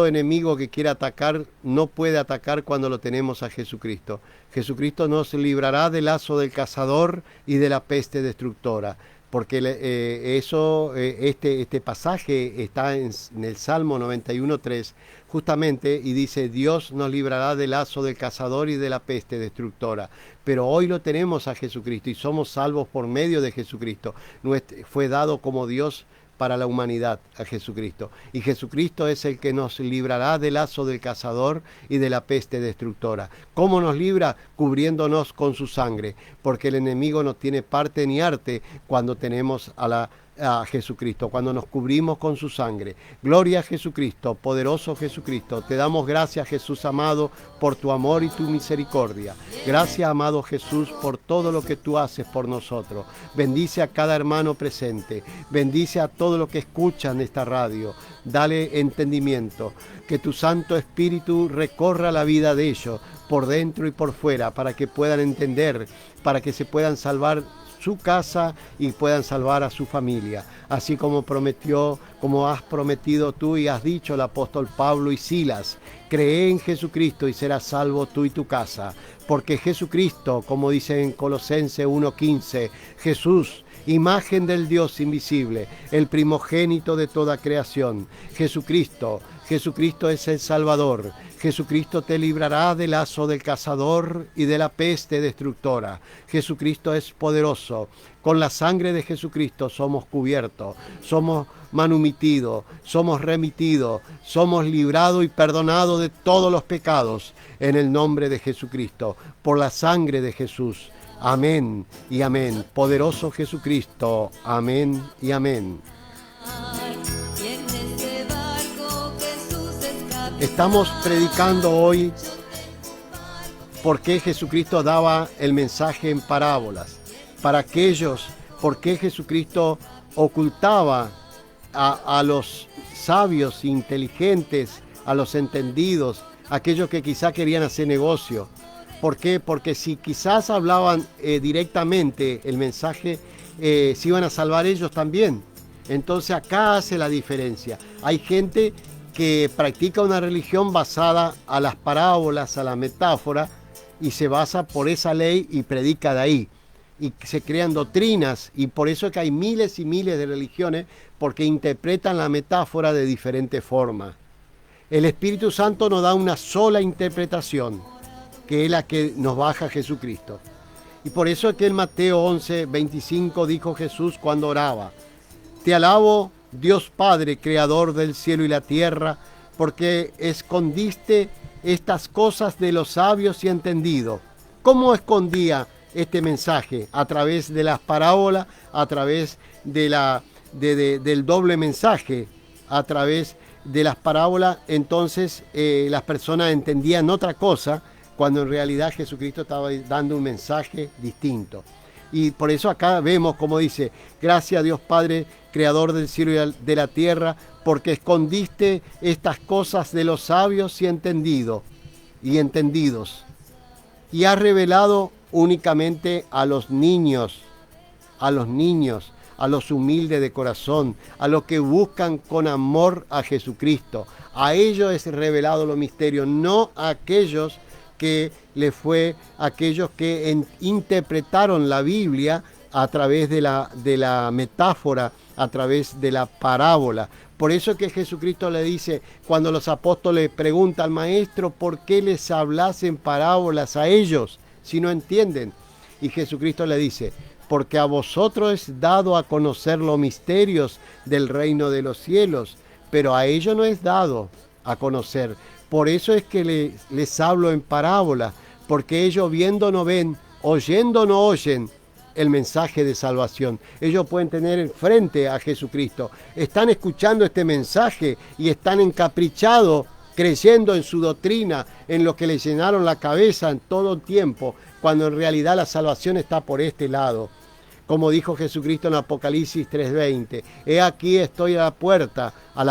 Speaker 1: enemigo que quiera atacar no puede atacar cuando lo tenemos a Jesucristo. Jesucristo nos librará del lazo del cazador y de la peste destructora. Porque este pasaje está en el Salmo 91:3 justamente, y dice: Dios nos librará del lazo del cazador y de la peste destructora. Pero hoy lo tenemos a Jesucristo y somos salvos por medio de Jesucristo. Fue dado como Dios para la humanidad a Jesucristo. Y Jesucristo es el que nos librará del lazo del cazador y de la peste destructora. ¿Cómo nos libra? Cubriéndonos con su sangre, porque el enemigo no tiene parte ni arte cuando tenemos a Jesucristo, cuando nos cubrimos con su sangre. Gloria a Jesucristo, poderoso Jesucristo. Te damos gracias, Jesús amado, por tu amor y tu misericordia. Gracias, amado Jesús, por todo lo que tú haces por nosotros. Bendice a cada hermano presente. Bendice a todos los que escuchan esta radio. Dale entendimiento. Que tu Santo Espíritu recorra la vida de ellos, por dentro y por fuera, para que puedan entender, para que se puedan salvar su casa y puedan salvar a su familia. Así como has prometido tú y has dicho el apóstol Pablo y Silas, cree en Jesucristo y serás salvo tú y tu casa. Porque Jesucristo, como dice en Colosenses 1:15, Jesús, imagen del Dios invisible, el primogénito de toda creación. Jesucristo es el Salvador. Jesucristo te librará del lazo del cazador y de la peste destructora. Jesucristo es poderoso. Con la sangre de Jesucristo somos cubiertos, somos manumitidos, somos remitidos, somos librados y perdonados de todos los pecados en el nombre de Jesucristo, por la sangre de Jesús. Amén y amén. Poderoso Jesucristo. Amén y amén. Estamos predicando hoy por qué Jesucristo daba el mensaje en parábolas. Por qué Jesucristo ocultaba a los sabios, inteligentes, a los entendidos, aquellos que quizá querían hacer negocio. ¿Por qué? Porque si quizás hablaban directamente el mensaje, se iban a salvar ellos también. Entonces acá hace la diferencia. Hay gente que practica una religión basada a las parábolas, a la metáfora, y se basa por esa ley y predica de ahí. Y se crean doctrinas, y por eso es que hay miles y miles de religiones, porque interpretan la metáfora de diferentes formas. El Espíritu Santo nos da una sola interpretación, que es la que nos baja Jesucristo. Y por eso es que en Mateo 11:25 dijo Jesús cuando oraba: Te alabo, Dios Padre, Creador del cielo y la tierra, porque escondiste estas cosas de los sabios y entendidos. ¿Cómo escondía este mensaje? A través de las parábolas, a través del doble mensaje, a través de las parábolas. Entonces las personas entendían otra cosa, cuando en realidad Jesucristo estaba dando un mensaje distinto. Y por eso acá vemos como dice: gracias a Dios Padre, Creador del cielo y de la tierra, porque escondiste estas cosas de los sabios y entendidos, y has revelado únicamente a los niños, a los humildes de corazón, a los que buscan con amor a Jesucristo. A ellos es revelado los misterios, no a aquellos que interpretaron la Biblia a través de la metáfora, a través de la parábola. Por eso es que Jesucristo le dice, cuando los apóstoles preguntan al maestro, ¿por qué les hablas en parábolas a ellos si no entienden? Y Jesucristo le dice: porque a vosotros es dado a conocer los misterios del reino de los cielos, pero a ellos no es dado a conocer. Por eso es que les hablo en parábola, porque ellos viendo no ven, oyendo no oyen el mensaje de salvación. Ellos pueden tener enfrente a Jesucristo, están escuchando este mensaje y están encaprichados, creyendo en su doctrina, en lo que les llenaron la cabeza en todo el tiempo, cuando en realidad la salvación está por este lado. Como dijo Jesucristo en Apocalipsis 3:20, he aquí estoy a la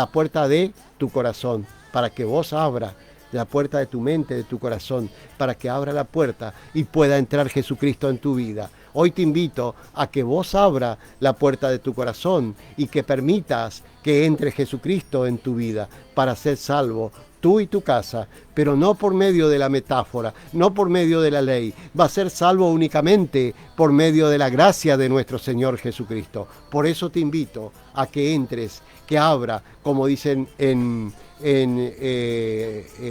Speaker 1: puerta de tu corazón, para que vos abras la puerta de tu mente, de tu corazón, para que abra la puerta y pueda entrar Jesucristo en tu vida. Hoy te invito a que vos abra la puerta de tu corazón y que permitas que entre Jesucristo en tu vida para ser salvo, tú y tu casa, pero no por medio de la metáfora, no por medio de la ley. Va a ser salvo únicamente por medio de la gracia de nuestro Señor Jesucristo. Por eso te invito a que entres, que abra, como dicen en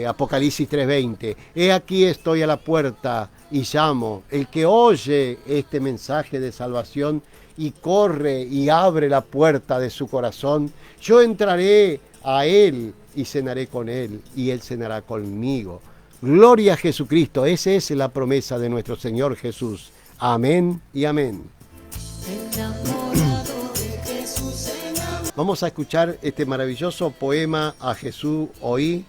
Speaker 1: Apocalipsis 3:20, he aquí estoy a la puerta y llamo. El que oye este mensaje de salvación y corre y abre la puerta de su corazón, yo entraré a él y cenaré con él y él cenará conmigo. Gloria a Jesucristo. Esa es la promesa de nuestro Señor Jesús. Amén y amén. Vamos a escuchar este maravilloso poema A Jesús oí,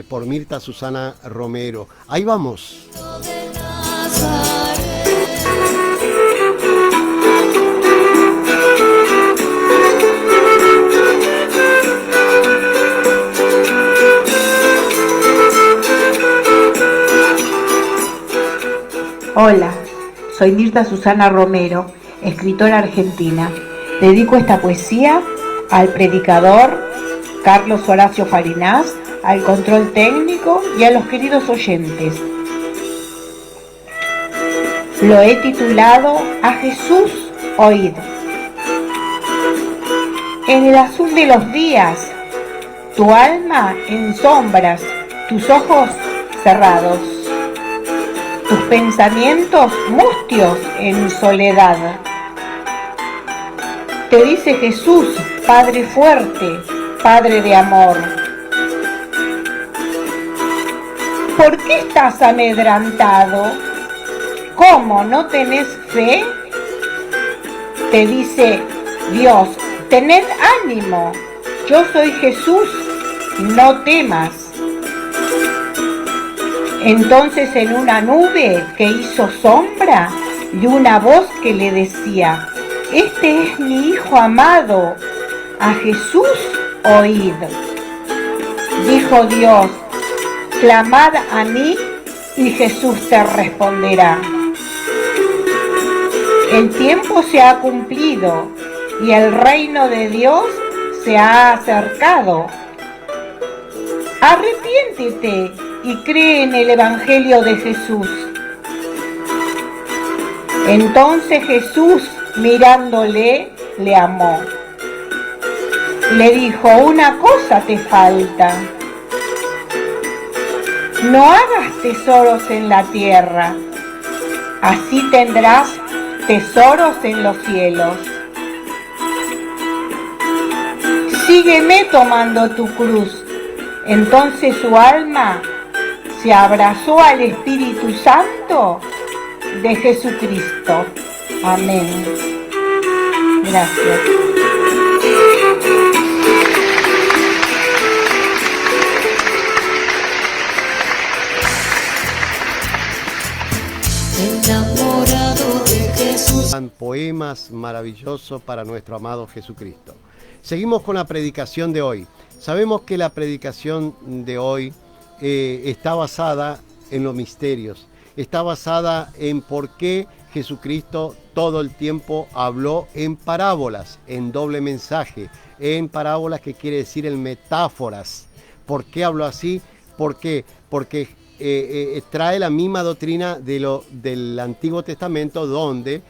Speaker 1: por Mirta Susana Romero. Ahí vamos.
Speaker 3: Hola, Soy Mirta Susana Romero, escritora argentina. Dedico esta poesía al predicador Carlos Horacio Farinás, al control técnico y a los queridos oyentes. Lo he titulado A Jesús oíd. En el azul de los días, tu alma en sombras, tus ojos cerrados, tus pensamientos mustios en soledad. Te dice Jesús, Padre fuerte, Padre de amor. ¿Por qué estás amedrentado? ¿Cómo no tenés fe? Te dice Dios, tened ánimo, yo soy Jesús, no temas. Entonces en una nube que hizo sombra y una voz que le decía, este es mi Hijo amado, a Jesús oíd. Dijo Dios, clamad a mí y Jesús te responderá. El tiempo se ha cumplido y el reino de Dios se ha acercado. Arrepiéntete y cree en el Evangelio de Jesús. Entonces Jesús, mirándole, le amó. Le dijo, una cosa te falta. No hagas tesoros en la tierra, así tendrás tesoros en los cielos. Sígueme tomando tu cruz. Entonces su alma se abrazó al Espíritu Santo de Jesucristo. Amén. Gracias.
Speaker 2: Enamorado de Jesús.
Speaker 1: Poemas maravillosos para nuestro amado Jesucristo. Seguimos con la predicación de hoy. Sabemos que la predicación de hoy está basada en los misterios. Está basada en por qué Jesucristo todo el tiempo habló en parábolas, en doble mensaje, en parábolas que quiere decir en metáforas. ¿Por qué habló así? ¿Por qué? Porque trae la misma doctrina del Antiguo Testamento donde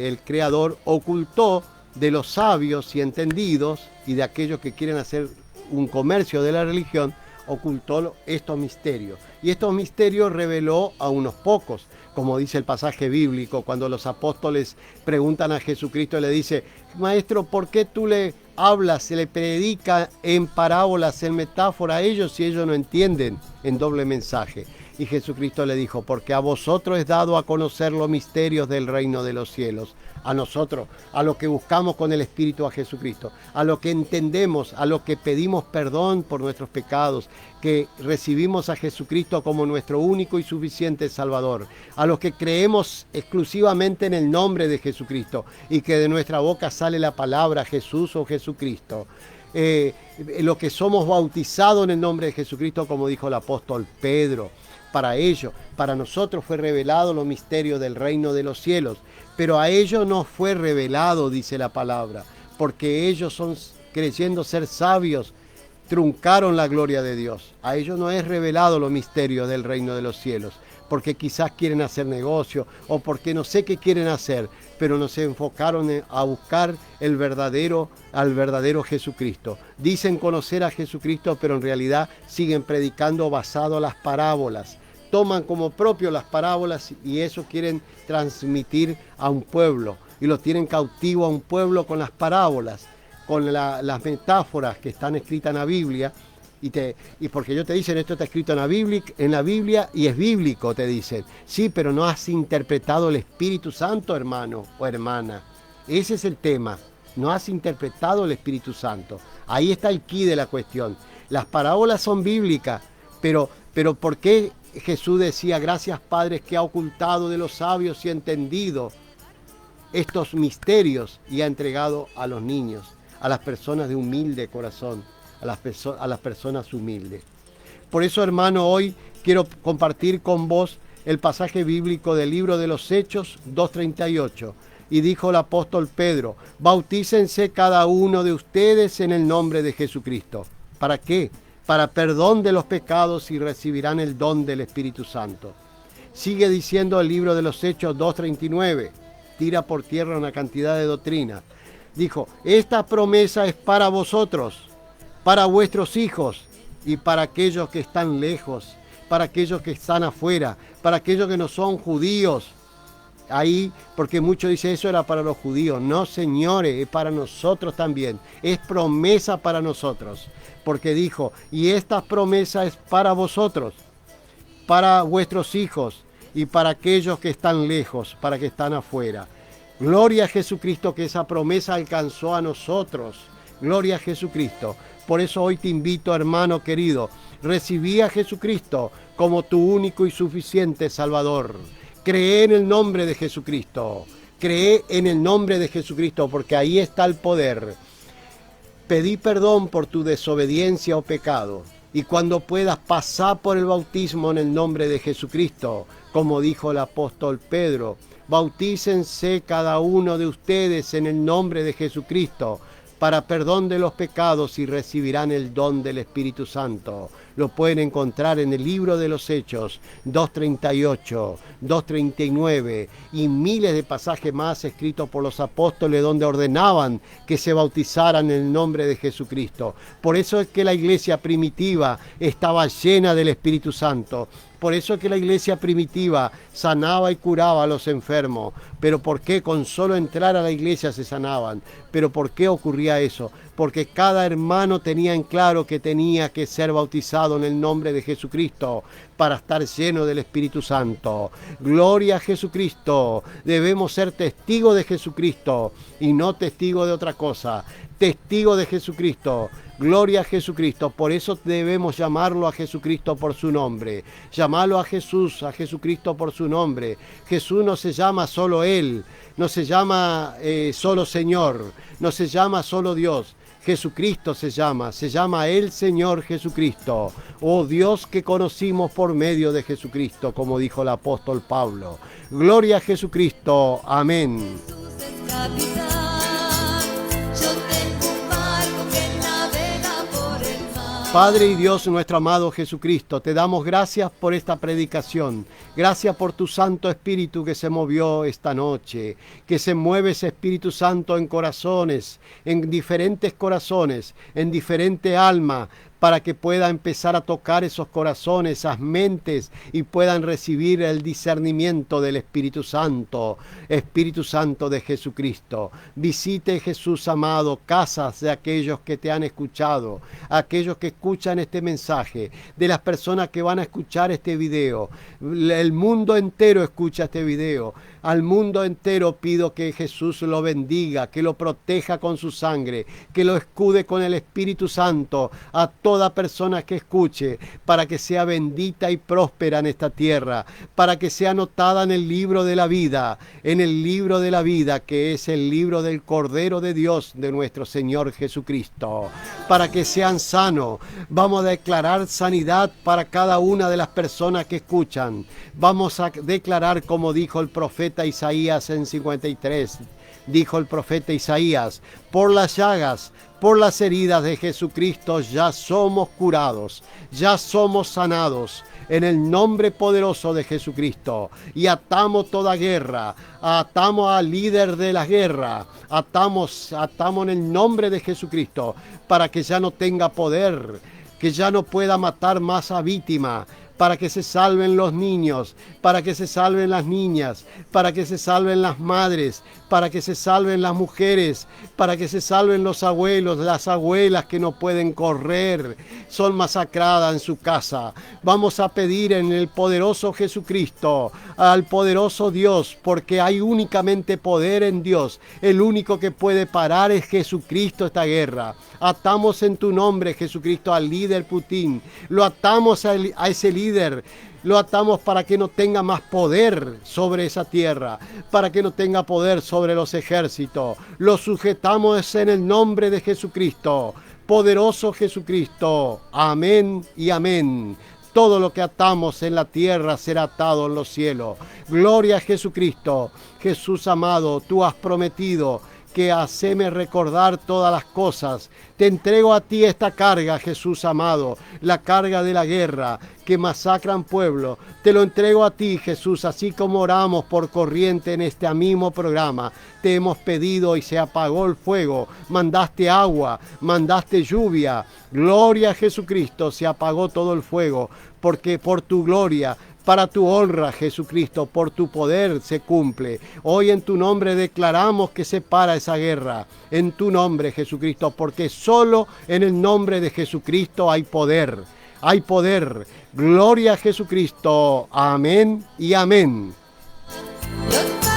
Speaker 1: el Creador ocultó de los sabios y entendidos y de aquellos que quieren hacer un comercio de la religión, ocultó estos misterios. Y estos misterios reveló a unos pocos, como dice el pasaje bíblico, cuando los apóstoles preguntan a Jesucristo y le dice, Maestro, ¿por qué tú le hablas, se le predica en parábolas, en metáfora a ellos si ellos no entienden en doble mensaje? Y Jesucristo le dijo, porque a vosotros es dado a conocer los misterios del reino de los cielos. A nosotros, a lo que buscamos con el Espíritu a Jesucristo, a lo que entendemos, a lo que pedimos perdón por nuestros pecados, que recibimos a Jesucristo como nuestro único y suficiente Salvador, a los que creemos exclusivamente en el nombre de Jesucristo y que de nuestra boca sale la palabra Jesús o Jesucristo. Lo que somos bautizados en el nombre de Jesucristo, como dijo el apóstol Pedro. Para ellos, para nosotros fue revelado los misterios del reino de los cielos, pero a ellos no fue revelado, dice la palabra, porque ellos creyendo ser sabios, truncaron la gloria de Dios. A ellos no es revelado los misterios del reino de los cielos, porque quizás quieren hacer negocio o porque no sé qué quieren hacer, pero no se enfocaron a buscar al verdadero Jesucristo. Dicen conocer a Jesucristo, pero en realidad siguen predicando basado en las parábolas. Toman como propio las parábolas y eso quieren transmitir a un pueblo. Y lo tienen cautivo a un pueblo con las parábolas, con las metáforas que están escritas en la Biblia. Y porque ellos te dicen, esto está escrito en la Biblia y es bíblico, te dicen. Sí, pero no has interpretado el Espíritu Santo, hermano o hermana. Ese es el tema. No has interpretado el Espíritu Santo. Ahí está el quid de la cuestión. Las parábolas son bíblicas, pero ¿por qué Jesús decía, gracias Padre que ha ocultado de los sabios y entendido estos misterios y ha entregado a los niños, a las personas de humilde corazón, a las personas humildes? Por eso, hermano, hoy quiero compartir con vos el pasaje bíblico del libro de los Hechos 2:38. Y dijo el apóstol Pedro, bautícense cada uno de ustedes en el nombre de Jesucristo. ¿Para qué? Para perdón de los pecados y recibirán el don del Espíritu Santo. Sigue diciendo el libro de los Hechos 2:39. Tira por tierra una cantidad de doctrina. Dijo, esta promesa es para vosotros, para vuestros hijos y para aquellos que están lejos, para aquellos que están afuera, para aquellos que no son judíos. Ahí, porque muchos dicen eso era para los judíos. No, señores, es para nosotros también. Es promesa para nosotros. Porque dijo, y esta promesa es para vosotros, para vuestros hijos y para aquellos que están lejos, para que están afuera. Gloria a Jesucristo que esa promesa alcanzó a nosotros. Gloria a Jesucristo. Por eso hoy te invito, hermano querido, recibí a Jesucristo como tu único y suficiente Salvador. Cree en el nombre de Jesucristo. Cree en el nombre de Jesucristo porque ahí está el poder. Pedí perdón por tu desobediencia o pecado. Y cuando puedas pasar por el bautismo en el nombre de Jesucristo, como dijo el apóstol Pedro, bautícense cada uno de ustedes en el nombre de Jesucristo para perdón de los pecados y recibirán el don del Espíritu Santo. Lo pueden encontrar en el libro de los Hechos 2:38, 2:39 y miles de pasajes más escritos por los apóstoles donde ordenaban que se bautizaran en el nombre de Jesucristo. Por eso es que la iglesia primitiva estaba llena del Espíritu Santo. Por eso es que la iglesia primitiva sanaba y curaba a los enfermos. ¿Pero por qué? Con solo entrar a la iglesia se sanaban. ¿Pero por qué ocurría eso? Porque cada hermano tenía en claro que tenía que ser bautizado en el nombre de Jesucristo para estar lleno del Espíritu Santo. Gloria a Jesucristo. Debemos ser testigos de Jesucristo y no testigos de otra cosa. Testigo de Jesucristo. Gloria a Jesucristo. Por eso debemos llamarlo a Jesucristo por su nombre. Llamarlo a Jesucristo por su nombre. Jesús no se llama solo Él. No se llama solo Señor. No se llama solo Dios. Jesucristo se llama el Señor Jesucristo. Oh Dios que conocimos por medio de Jesucristo, como dijo el apóstol Pablo. Gloria a Jesucristo. Amén.
Speaker 2: Jesús es capitán, yo tengo un barco que navega por el mar.
Speaker 1: Padre y Dios nuestro amado Jesucristo, te damos gracias por esta predicación. Gracias por tu Santo Espíritu que se movió esta noche, que se mueve ese Espíritu Santo en corazones, en diferentes corazones, en diferente alma, para que pueda empezar a tocar esos corazones, esas mentes y puedan recibir el discernimiento del Espíritu Santo de Jesucristo. Visite, Jesús amado, casas de aquellos que te han escuchado, aquellos que escuchan este mensaje, de las personas que van a escuchar este video. El mundo entero escucha este video. Al mundo entero pido que Jesús lo bendiga, que lo proteja con su sangre, que lo escude con el Espíritu Santo a toda persona que escuche, para que sea bendita y próspera en esta tierra, para que sea anotada en el libro de la vida, que es el libro del Cordero de Dios de nuestro Señor Jesucristo, para que sean sanos. Vamos a declarar sanidad para cada una de las personas que escuchan. Vamos a declarar, como dijo el profeta Isaías en 53, dijo el profeta Isaías, por las llagas, por las heridas de Jesucristo ya somos curados, ya somos sanados en el nombre poderoso de Jesucristo. Y atamos toda guerra, atamos al líder de la guerra, atamos en el nombre de Jesucristo para que ya no tenga poder, que ya no pueda matar más a víctima, para que se salven los niños, para que se salven las niñas, para que se salven las madres, para que se salven las mujeres, para que se salven los abuelos, las abuelas que no pueden correr, son masacradas en su casa. Vamos a pedir en el poderoso Jesucristo, al poderoso Dios, porque hay únicamente poder en Dios. El único que puede parar es Jesucristo esta guerra. Atamos en tu nombre, Jesucristo, al líder Putin. Lo atamos a ese líder. Lo atamos para que no tenga más poder sobre esa tierra, para que no tenga poder sobre los ejércitos. Lo sujetamos en el nombre de Jesucristo. Poderoso Jesucristo. Amén y amén. todo lo que atamos en la tierra será atado en los cielos. Gloria a Jesucristo. Jesús amado, tú has prometido que haceme recordar todas las cosas. Te entrego a ti esta carga, Jesús amado, la carga de la guerra que masacran pueblo. Te lo entrego a ti, Jesús, así como oramos por corriente en este mismo programa. Te hemos pedido y se apagó el fuego. Mandaste agua, mandaste lluvia. Gloria a Jesucristo, se apagó todo el fuego, porque por tu gloria, para tu honra, Jesucristo, por tu poder se cumple. Hoy en tu nombre declaramos que se para esa guerra. En tu nombre, Jesucristo, porque solo en el nombre de Jesucristo hay poder. Hay poder. Gloria a Jesucristo. Amén y amén.
Speaker 2: Yo